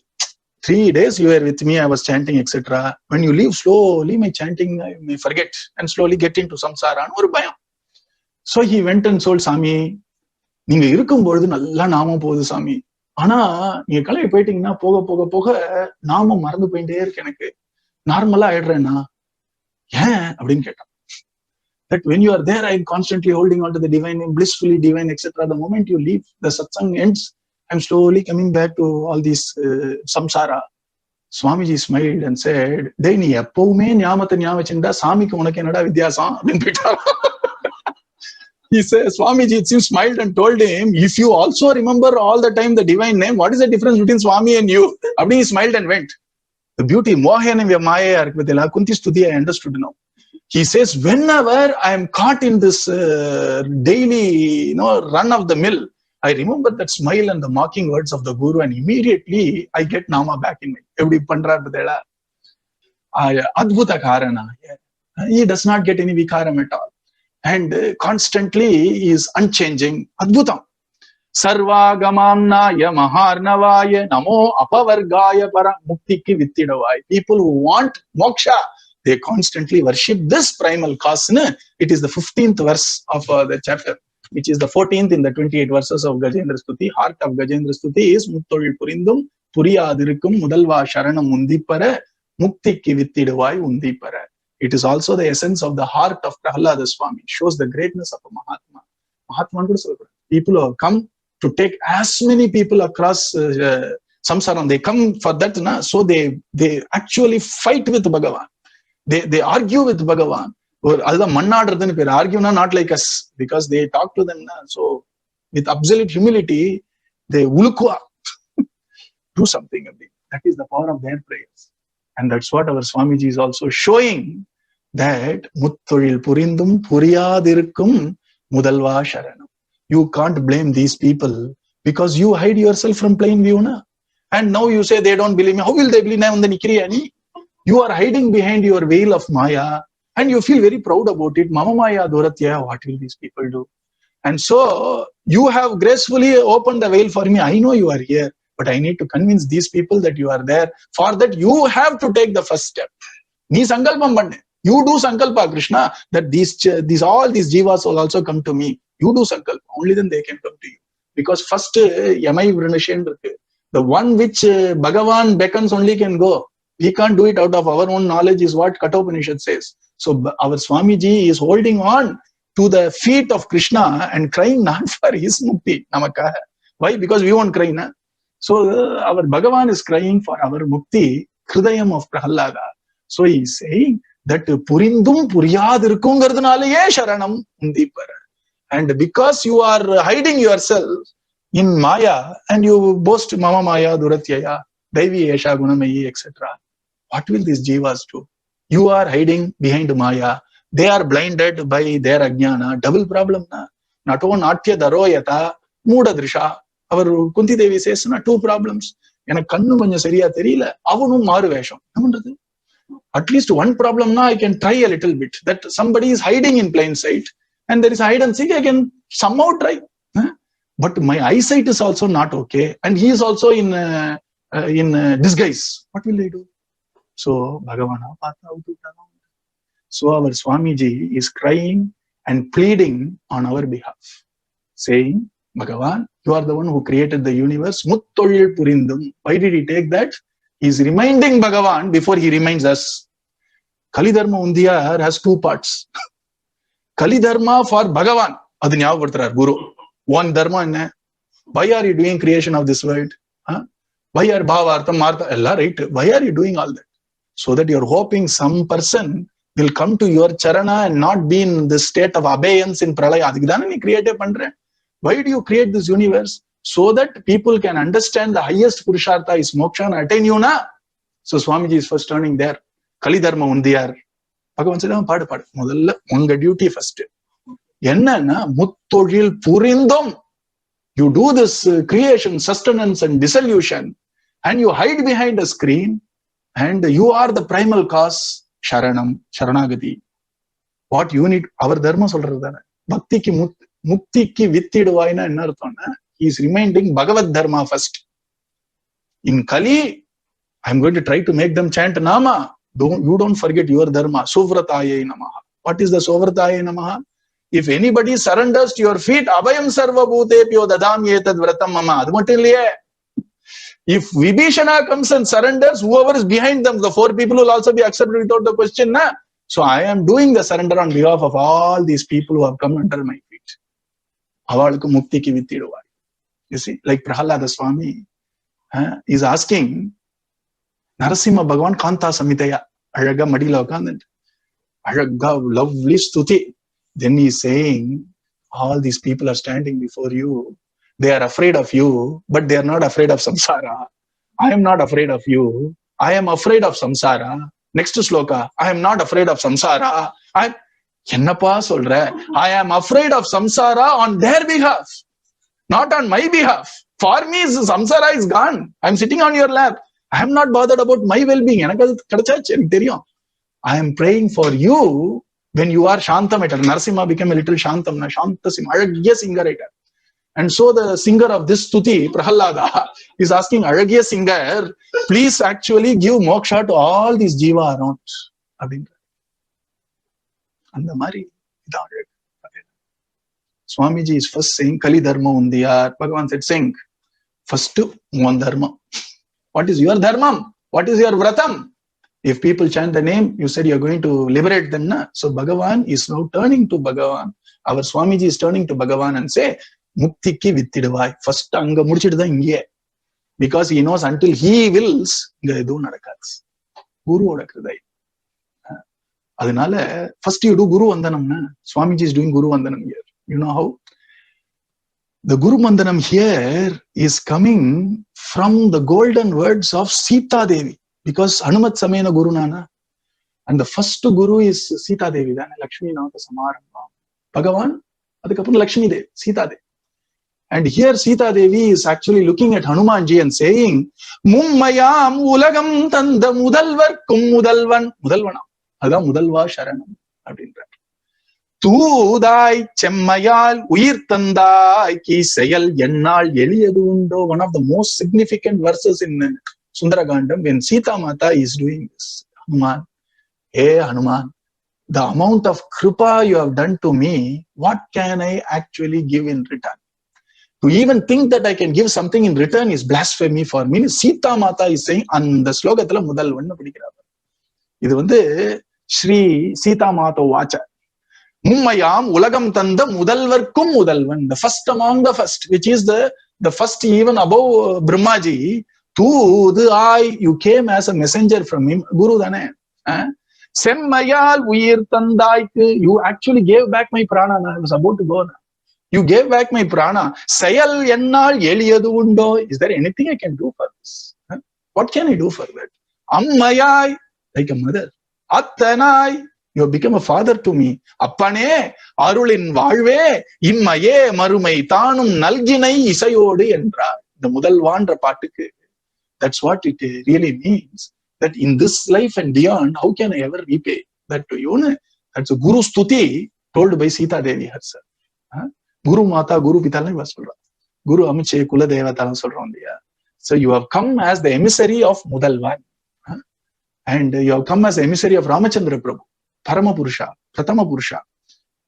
3 days you were with me, I was chanting, etc. When you leave, slowly my chanting I may forget and slowly get into samsara. So he went and told Swami, நீங்க இருக்கும்பொழுது நல்லா நாமம் போகுது சாமி, ஆனா நீங்க கிளம்பி போயிட்டீங்கன்னா போக போக போக நாமம் மறந்து போயிட்டே இருக்கு, எனக்கு நார்மலா ஆயிடுறேன்னா ஏன் அப்படின்னு கேட்டான். That when you are there, I am constantly holding on to the divine name, blissfully divine, etc. The moment you leave, the satsang ends, I am slowly coming back to all these samsara. Swamiji smiled and said, டேய் நீ எப்பவுமே ஞாபகத்தை ஞாபகம் வச்சுட்டா சாமிக்கு உனக்கு என்னடா வித்தியாசம் அப்படின்னு போயிட்டான். He says, Swamiji, it seems, smiled and told him, if you also remember all the time the divine name, what is the difference between Swami and you? Abdi he smiled and went. The beauty, Mohanam Maya Arkvatila, Kunti Stuti, I understood now. He says, whenever I am caught in this daily, run of the mill, I remember that smile and the mocking words of the Guru, and immediately I get Nama back in me. Every Pandra Badela. Adbhuta Karana. He does not get any Vikaram at all. And constantly he is unchanging. Adbhutam. Sarvagamamnaya Maharnavaya Namo Apavargaya Para Mukthikku vitthiDuvAy. People who want moksha, they constantly worship this primal cause. It is the 15th verse of the chapter, which is the 14th in the 28 verses of Gajendra Stuti. Heart of Gajendra Stuti is Mutthozhil purindum, puriyAdirukkum, mudalvA sharaNam undIpaRa, mukthikku vitthiDuvAy undIpaRa. It is also the essence of the heart of Prahlada Swami. It shows the greatness of a Mahatma. Mahatma, people who have come to take as many people across samsara. They come for that, so they actually fight with Bhagavan. They argue with Bhagavan. Argue not like us, because they talk to them. So with absolute humility, they ulukwa. Do something. That is the power of their prayers. And that's what our Swamiji is also showing, that Mutthozhil purindum, puriyAdirukkum, mudalvA sharaNam. You can't blame these people because you hide yourself from plain view. And now you say they don't believe me. How will they believe me? You are hiding behind your veil of Maya and you feel very proud about it. Mama Maya Doratya, what will these people do? And so you have gracefully opened the veil for me. I know you are here, but I need to convince these people that you are there. For that, you have to take the first step. Ni sankalpam panne. You do sankalpa, Krishna, that all these jivas will also come to me. You do sankalpa. Only then they can come to you. Because first, yamai vrinashen, the one which Bhagavan beckons only can go. We can't do it out of our own knowledge, is what Kathopanishad says. So our Swamiji is holding on to the feet of Krishna and crying not for his mukti. Namakaha. Why? Because we won't cry, na? So our Bhagavan is crying for our mukti, Hridayam of Prahlada. So he is saying that purindum puriyAdirukkum gardhanalaye sharaNam undIpaRa. And because you are hiding yourself in Maya and you boast Mama Maya Duratyaya, Daivi Esha Gunamayi, etc. What will these jivas do? You are hiding behind Maya. They are blinded by their ajnana. Double problem. Not only Natya Daroyata, Muda Drisha. Our Kunti Devi says, 2 problems. At least one problem, I can try a little bit. That somebody is hiding in plain sight and there is hide and seek, I can somehow try. But my eyesight is also not okay. And he is also in disguise. What will I do? So, Bhagavana Patra. So our Swamiji is crying and pleading on our behalf, saying, Bhagavan, you are the one who created the universe. Mutthozhil purindum. Why did he take that? He is reminding Bhagavan before he reminds us. Kali Dharma Undiyar has 2 parts. Kali Dharma for Bhagavan. Adu nyavappaduthrar Guru. One Dharma. Why are you doing creation of this world? Why are Bhavartham, Martha, ella right? Why are you doing all that? So that you are hoping some person will come to your charana and not be in the state of abeyance in pralaya. Adikku dhaan nee create pandren. Why do you create this universe? so that people can understand the highest purushartha is moksha and attain you na. So Swamiji is first turning there. Kali Dharma Undiyar. Bhagavan said, paadu paadu. Mudalla unga duty first. Enna na Mutthozhil purindum. You do this creation, sustenance and dissolution, and you hide behind a screen, and you are the primal cause, sharaNam, sharanagati. What you need, our dharma solradana. Mukthikku vitthiDuvAy na enna arthana? He is reminding Bhagavad Dharma first. In Kali, I am going to try to make them chant Nama. You don't forget your dharma. Suvrataya namaha. What is the Suvrataya namaha? If anybody surrenders to your feet, Abhayam sarva bhutebhyo dadami etad vratam mama. Adu mattum illaye. If Vibhishana comes and surrenders, whoever is behind them, the 4 people will also be accepted without the question. Na? So I am doing the surrender on behalf of all these people who have come under my feet. Avalukku mukthikku vitthiDuvAy. You see, like Prahalada Swami is asking Narasimha Bhagavan Kanta Samitaya. Azhaga madila ukandante. Azhaga lovely stuti. Then he is saying, all these people are standing before you. They are afraid of you, but they are not afraid of samsara. I am not afraid of you. I am afraid of samsara. Next sloka, I am not afraid of samsara. Ennappa solra? I am afraid of samsara on their behalf, not on my behalf. For me, samsara is gone. I am sitting on your lap. I am not bothered about my well-being. I am praying for you. When you are Shantam, Narasimha became a little Shantam, Shantasim, Aragya singer. And so the singer of this stuti, Prahalada, is asking Aragya singer, please actually give moksha to all these jiva around. And the Mari, Swamiji is first saying Kali Dharma Undiyar. Bhagavan said, sing. First, one dharma. What is your dharma? What is your vratam? If people chant the name, you said you are going to liberate them. Na? So Bhagavan is now turning to Bhagavan. Our Swamiji is turning to Bhagavan and say, Mukthikku vitthiDuvAy. First, anga mudichidudha inge. Because he knows until he wills, inga edhu nadakadhu. Guru oda kridai. Adinala, first you do Guru Vandanam. Na? Swamiji is doing Guru Vandanam here. You know how? The Guru Vandanam here is coming from the golden words of Sita Devi. Because Hanumat Samena Guru Nana. And the first Guru is Sita Devi. Then Lakshmi Nata Samarambha. Bhagavan, adukappuram Lakshmi Devi, Sita Devi. And here Sita Devi is actually looking at Hanumanji and saying, Mummayam ulagam tanda mudalvarkum mudalvan. Mudalvana. Adha mudalvA sharaNam. Tudai chemmayal uyir tandai ki seyal yennal eliyadu undo. One of the most significant verses in Sundaragandam, when Sita Mata is doing this. Hanuman, hey Hanuman, the amount of kripa you have done to me, what can I actually give in return? To even think that I can give something in return is blasphemy for me. Sita Mata is saying, and the slogathala mudalvannu padikirava. Idu vandu Sri Sita Mata vacha. Mummayam ulagam tanda mudalvarkum mudalvan. The first among the first, which is the first even above Brahmaji. Tudai, you came as a messenger from him. Guru Dane. Semmayal uyir tandai. You actually gave back my prana. I was about to go. You gave back my prana. Sayal yennal eliyadu undo. Is there anything I can do for this? What can I do for that? Ammayai, like a mother. Attanai, you have become a father to me. Appane, arulin vaalve, immaye marumai taanum nalginai isayodu endra. The mudalvandra paattukku. That's what it really means. That in this life and beyond, how can I ever repay that to you? That's a Guru Stuti told by Sita Devi herself. Guru Mata, Guru Pitala was Guru Amiche Kula Devatala Solrondia. So you have come as the emissary of Mudalvan. And you have come as the emissary of Ramachandra Prabhu, Parama Purusha, Pratama Purusha.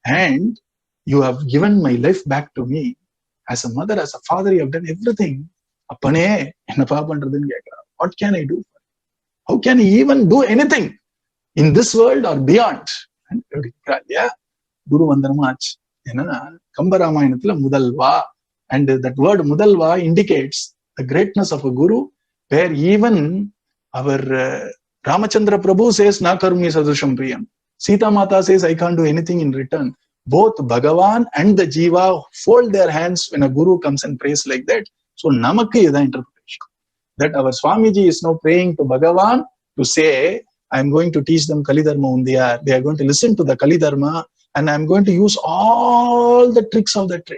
And you have given my life back to me. As a mother, as a father, you have done everything. Appane, what can I do? How can I even do anything in this world or beyond? Guru Vandanamach. Kamba Ramayanam mudalvA. And that word mudalvA indicates the greatness of a Guru, where even our Ramachandra Prabhu says, Na karmi sadrusham priyam. Sita Mata says, I can't do anything in return. both Bhagavan and the Jiva fold their hands when a Guru comes and prays like that. So namakku idha interpretation. That our Swamiji is now praying to Bhagavan to say, I am going to teach them Kali Dharma Undiyar. They are going to listen to the Kali Dharma, and I am going to use all the tricks of the trade.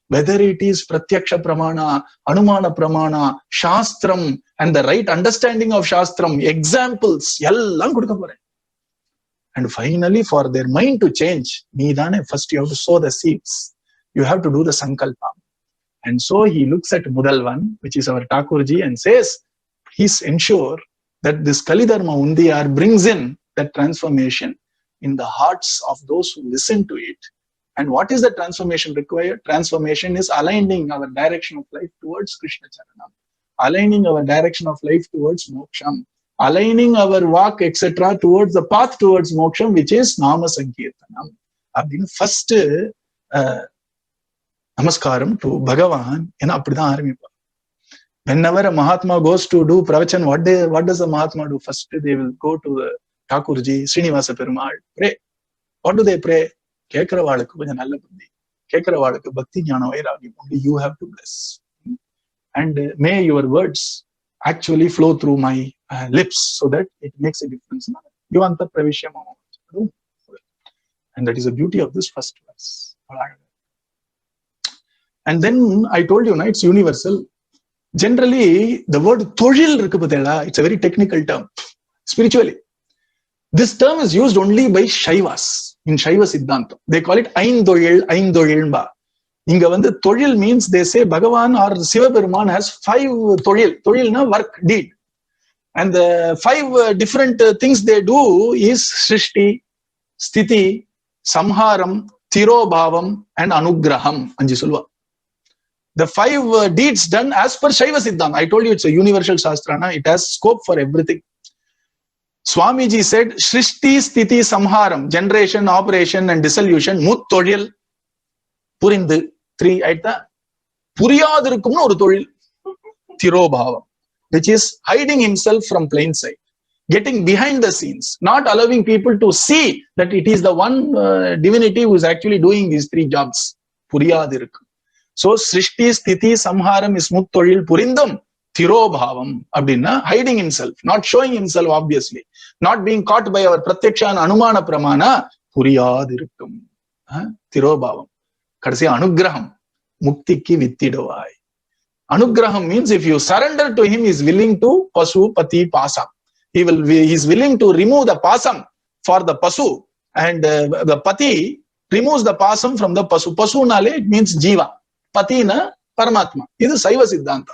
Whether it is Pratyaksha Pramana, Anumana Pramana, Shastram, and the right understanding of Shastram, examples, yellam kudukka poren. And finally, for their mind to change, first you have to sow the seeds. You have to do the Sankalpa. And so he looks at mudalvA, which is our Thakurji, and says, please ensure that this Kali Dharma Undiyar brings in that transformation in the hearts of those who listen to it. And what is the transformation required? Transformation is aligning our direction of life towards Krishna Charanam, aligning our direction of life towards Moksham, aligning our walk, etc., towards the path towards Moksham, which is Nama Sankirtanam. First, Namaskaram to Bhagavan, whenever a Mahatma goes to do pravachan, what does a Mahatma do? First, they will go to the Thakurji, Srinivasa Perumal, pray. What do they pray? Kekravalukku konja nalla buddhi, Kekravalukku bhakti jnana vairagam, only you have to bless. And may your words actually flow through my lips so that it makes a difference. Yuvanta pravishya mama. And that is the beauty of this first verse. And then I told you, it's universal. Generally, the word Mutthozhil irukku pathela, it's a very technical term. Spiritually, this term is used only by Shaivas in Shaiva Siddhanta. They call it Aindozhil. Inga vandu Mutthozhil means they say Bhagavan or Siva Peruman has 5 Mutthozhil. Mutthozhil na work, deed. And the 5 different things they do is Srishti, Sthiti, Samharam, Tirobhavam, and Anugraham. Anji the 5 deeds done as per Shaiva Siddhanta. I told you it's a universal Shastrana. It has scope for everything. Swamiji said, Srishti, Sthiti, Samharam, generation, operation, and dissolution, Mutthozhil, Purindu, 3, aita, puriyAdirukkum oru Mutthozhil, Tirobhavam, which is hiding himself from plain sight, getting behind the scenes, not allowing people to see that it is the one divinity who is actually doing these 3 jobs, puriyAdirukkum. So, Srishti, Sthiti, Samharam is Mutthozhil, Purindum, Tirobhavam, abdinna, hiding himself, not showing himself obviously, not being caught by our Pratyaksha and Anumana Pramana, puriyAdirukkum, Tirobhavam. Kadasi Anugraham, mukthikku vitthiDuvAy. Anugraham means if you surrender to him, he is willing to pasu, pati, pasam. He is willing to remove the pasam for the pasu, and the pati removes the pasam from the pasu. Pasu nale, it means jiva. Pati na Paramatma. This is Saiva Siddhanta.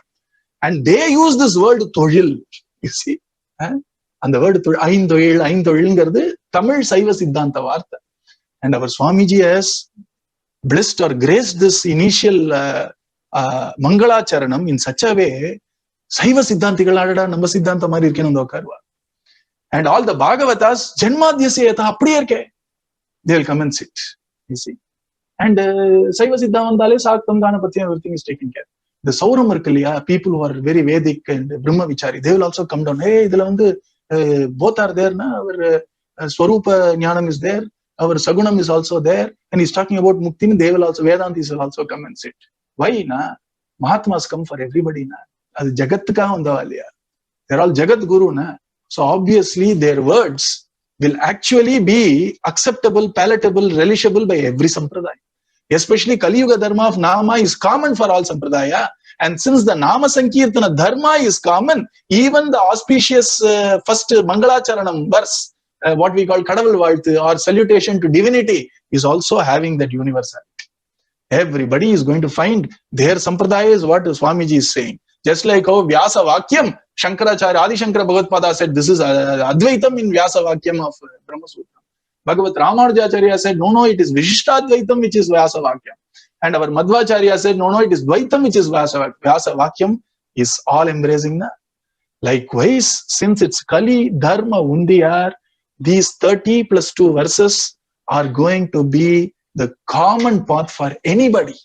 And they use this word Mutthozhil, you see. And the word Aindozhil, Tamil Saiva Siddhanta Vartha. And our Swamiji has blessed or graced this initial Mangalacharanam in such a way, Saiva Siddhantigalada, Namba Siddhanta Mari Irkenando Karva. And all the Bhagavatas, Janmadhyasya Appriyarke, they will come and sit, you see. And Saiva Siddhavantale, Saktam Ganapati, everything is taken care. The Sauram Irkaliya, people who are very Vedic and Brahma Vichari, they will also come down. Hey, both are there, na? Our Swarupa Jnanam is there, our Sagunam is also there, and he's talking about Mukti, they will also, Vedantis will also come and sit. Why, na? Mahatmas come for everybody, na? As Jagat ka hunda waliya. They're all Jagat Guru, na? So obviously their words will actually be acceptable, palatable, relishable by every sampradaya. Especially Kali Yuga Dharma of Nama is common for all sampradaya. And since the Nama Sankirtana Dharma is common, even the auspicious first Mangalacharanam verse, what we call Kadavul Valthu or salutation to divinity, is also having that universality. Everybody is going to find their sampradaya is what Swamiji is saying. Just like how Vyasa Vakyam, Shankaracharya, Adi Shankara Bhagavad said, this is Advaitam in Vyasa Vakyam of Brahma Sutra. Bhagavat Ramanujacharya said, no, it is Vishishtadvaitam which is Vyasa Vakyam. And our Madhvacharya said, no, it is Dvaitam which is Vyasa Vakyam. Vyasa Vakyam is all embracing that. Likewise, since it's Kali Dharma Undiyar, these 30 plus 2 verses are going to be the common path for anybody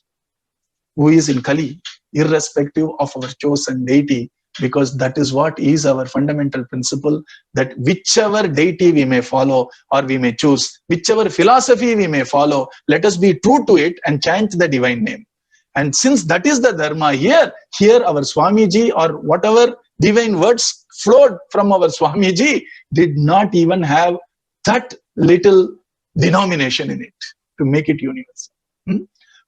who is in Kali, irrespective of our chosen deity, because that is what is our fundamental principle, that whichever deity we may follow or we may choose, whichever philosophy we may follow, let us be true to it and chant the divine name. And since that is the dharma here our Swamiji or whatever divine words flowed from our Swamiji did not even have that little denomination in it to make it universal.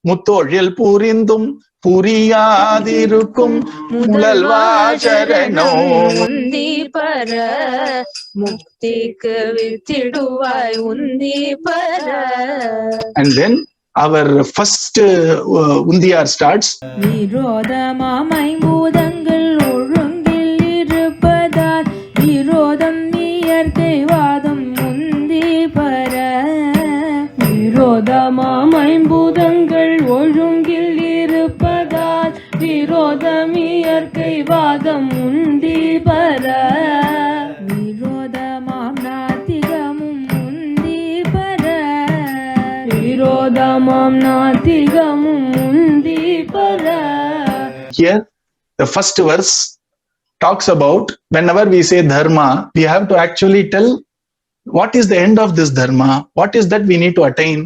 Mutthozhil purindum puriyAdirukkum mudalvA sharaNam undIpaRa mukthikku vitthiDuvAy undIpaRa. And then our first Undiyar starts. விரோதமாமை பூதங்கள் ஒழுங்கில் இருப்பதால் விரோதம் இயற்கை வாதம் உந்திபர. விரோதமாமை பூதங்கள் ஒழுங்கில் இருப்பதால் விரோதம் இயற்கை வாதம் உந்திபர. விரோதமாம் நாத்திகமும் உந்திபர. விரோதமாம் நாத்திகமும் உந்திபர. Here, the first verse talks about whenever we say dharma, we have to actually tell what is the end of this dharma, what is that we need to attain.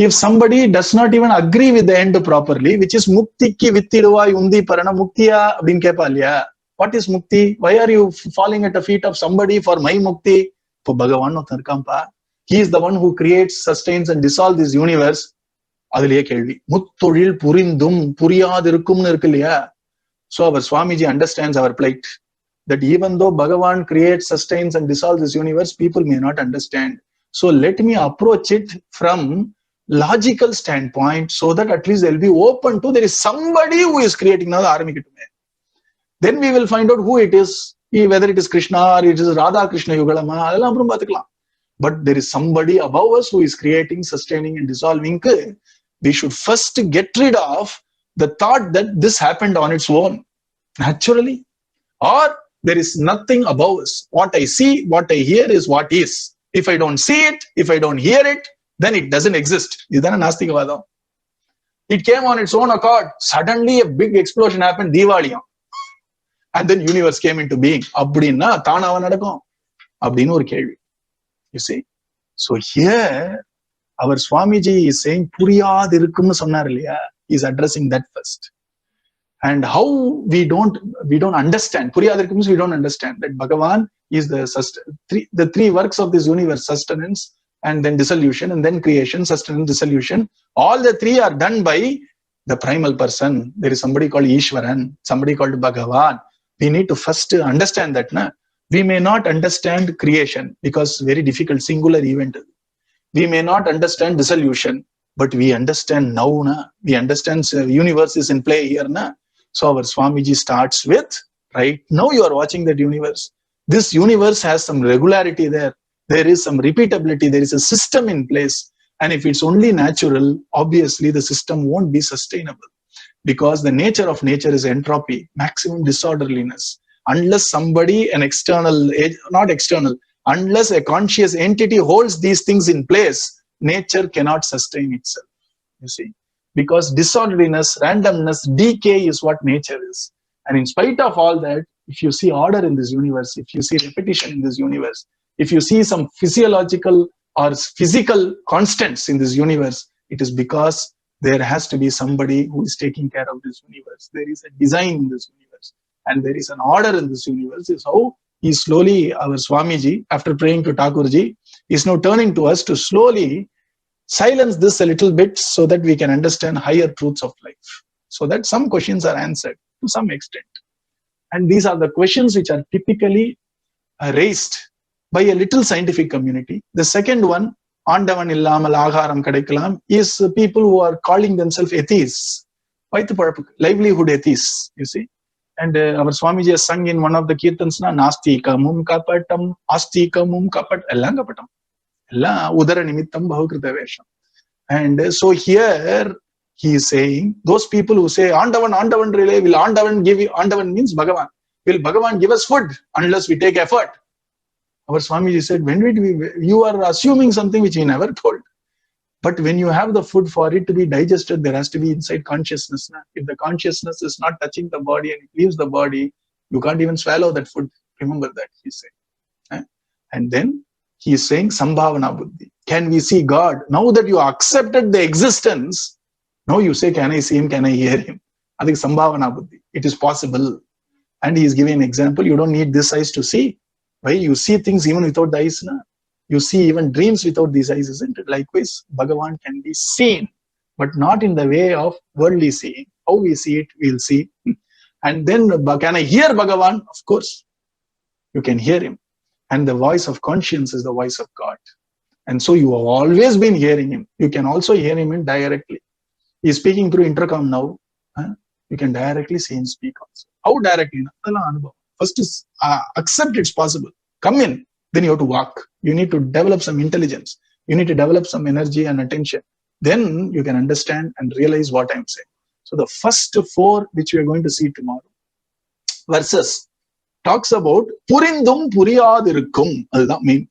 If somebody does not even agree with the end properly, which is mukthikku vitthiDuvAy undIpaRa, muktiya abdin kepalya. What is mukti? Why are you falling at the feet of somebody for my mukti? For Bhagavan Otharkampa. He is the one who creates, sustains and dissolves this universe. Adiliye kelvi. Mutthozhil purindum puriyAdirukkum irukku illaya. So our Swamiji understands our plight. That even though Bhagavan creates, sustains and dissolves this universe, people may not understand. So let me approach it from logical standpoint so that at least they'll be open to there is somebody who is creating. Now then we will find out who it is, whether it is Krishna or it is Radha Krishna Yugalama. But there is somebody above us who is creating, sustaining and dissolving. We should first get rid of the thought that this happened on its own, naturally. Or there is nothing above us. What I see, what I hear is what is. If I don't see it, if I don't hear it, then it doesn't exist. It came on its own accord. Suddenly a big explosion happened, Diwali. And then universe came into being. You see? So here, our Swamiji is saying, puriyAdirukkum sonna illaya. He is addressing that first. And how we don't understand. puriyAdirukkum means we don't understand that Bhagavan is the three works of this universe, sustenance and then dissolution and then creation, sustenance, dissolution. All the three are done by the primal person. There is somebody called Ishwaran, somebody called Bhagavan. We need to first understand that. We may not understand creation because very difficult singular event. We may not understand dissolution, but we understand now. We understand universe is in play here. So our Swamiji starts with, right now you are watching that universe. This universe has some regularity there. There is some repeatability. There is a system in place. And if it's only natural, obviously the system won't be sustainable. Because the nature of nature is entropy, maximum disorderliness. Unless somebody, an external, not external, unless a conscious entity holds these things in place, nature cannot sustain itself. You see? Because disorderliness, randomness, decay is what nature is. And in spite of all that, if you see order in this universe, if you see repetition in this universe, if you see some physiological or physical constants in this universe, it is because there has to be somebody who is taking care of this universe. There is a design in this universe and there is an order in this universe. Is how he slowly, our Swamiji, after praying to Thakurji, is now turning to us to slowly silence this a little bit so that we can understand higher truths of life. So that some questions are answered to some extent. And these are the questions which are typically raised by a little scientific community. The second one, Andavan illamal agharam kadikalam, is people who are calling themselves atheists, livelihood atheists, you see. And our Swamiji has sung in one of the kirtans, Nastikamum kapatam, Astikamum kapat, ellam kapatam. Udara nimittam bahukrita vesham. And so here he is saying, those people who say, Andavan relay, will Andavan give you, Andavan means Bhagavan. Will Bhagavan give us food unless we take effort? Our Swamiji said, you are assuming something which he never told. But when you have the food, for it to be digested, there has to be inside consciousness. If the consciousness is not touching the body and it leaves the body, You can't even swallow that food. Remember that, he said. And then he is saying Sambhavana Buddhi. Can we see God? Now that you accepted the existence, now you say, can I see him? Can I hear him? I think Sambhavana Buddhi. It is possible. And he is giving an example. You don't need this eyes to see. Why? You see things even without the eyes. Na? You see even dreams without these eyes, isn't it? Likewise, Bhagavan can be seen, but not in the way of worldly seeing. How we see it, we'll see. And then, can I hear Bhagavan? Of course, you can hear him. And the voice of conscience is the voice of God. And so you have always been hearing him. You can also hear him indirectly. He is speaking through intercom now. You can directly see him speak also. How directly? First is accept it's possible. Come in. Then you have to walk. You need to develop some intelligence. You need to develop some energy and attention. Then you can understand and realize what I'm saying. So the first 4, which we are going to see tomorrow, verses, talks about purindum puriyAdirukkum. That means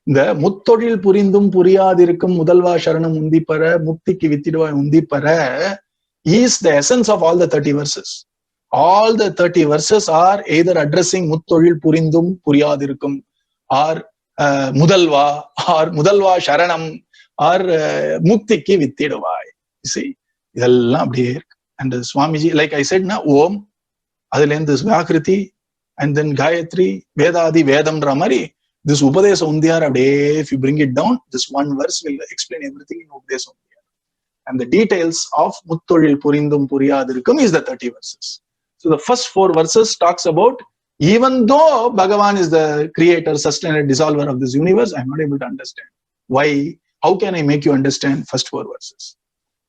the Mutthozhil purindum puriyAdirukkum mudalvA sharaNam undIpaRa mukthikku vitthiDuvAy undIpaRa is the essence of all the 30 verses. All the 30 verses are either addressing Mutthozhil purindum puriyAdirukkum or mudalvA or mudalvA sharaNam or mukthikku vitthiDuvAy. You see, and the Swamiji, like I said, na Om, adile this Vyakriti, and then Gayatri, Vedadi, Vedam Ramari, this Upadesa Undiyar, if you bring it down, this one verse will explain everything in Upadesa Undiyar. And the details of Mutthozhil purindum puriyAdirukkum is the 30 verses. So the first 4 verses talks about, even though Bhagavan is the creator, sustainer, dissolver of this universe, I'm not able to understand. Why? How can I make you understand first 4 verses?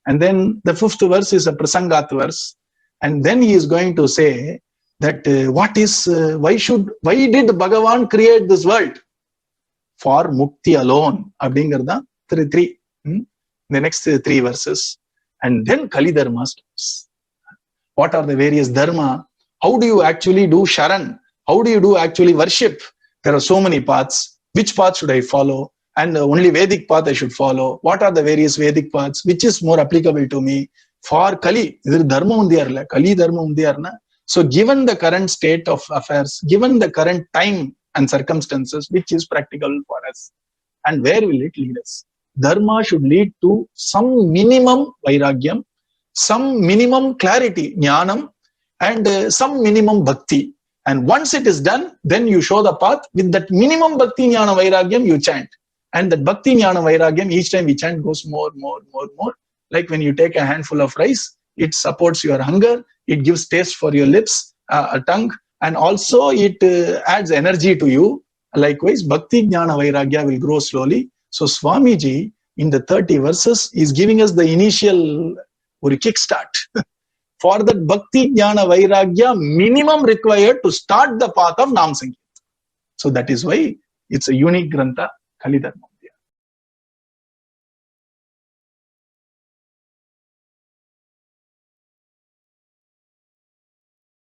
And then the 5th verse is a Prasangat verse. And then he is going to say that why did Bhagavan create this world? For Mukti alone. Abdingarda 3. The next 3 verses. And then Kali Dharma starts. What are the various dharma? How do you actually do sharan? How do you do actually worship? There are so many paths. Which path should I follow? And the only Vedic path I should follow. What are the various Vedic paths? Which is more applicable to me? For Kali, this is Dharma Undiyar, Kali Dharma Undiyar. So given the current state of affairs, given the current time and circumstances, which is practical for us, and where will it lead us? Dharma should lead to some minimum vairagyam, some minimum clarity, jnanam, and some minimum bhakti. And once it is done, then you show the path. With that minimum bhakti, jnana, vairagyam, you chant. And that bhakti, jnana, vairagyam, each time we chant goes more. Like when you take a handful of rice, it supports your hunger, it gives taste for your lips, tongue, and also it adds energy to you. Likewise, bhakti, jnana, vairagya will grow slowly. So Swamiji, in the 30 verses, is giving us the initial kickstart for that bhakti, jnana, vairagya minimum required to start the path of Nam Sankirtan. So that is why it's a unique grantha, Kali Dharma.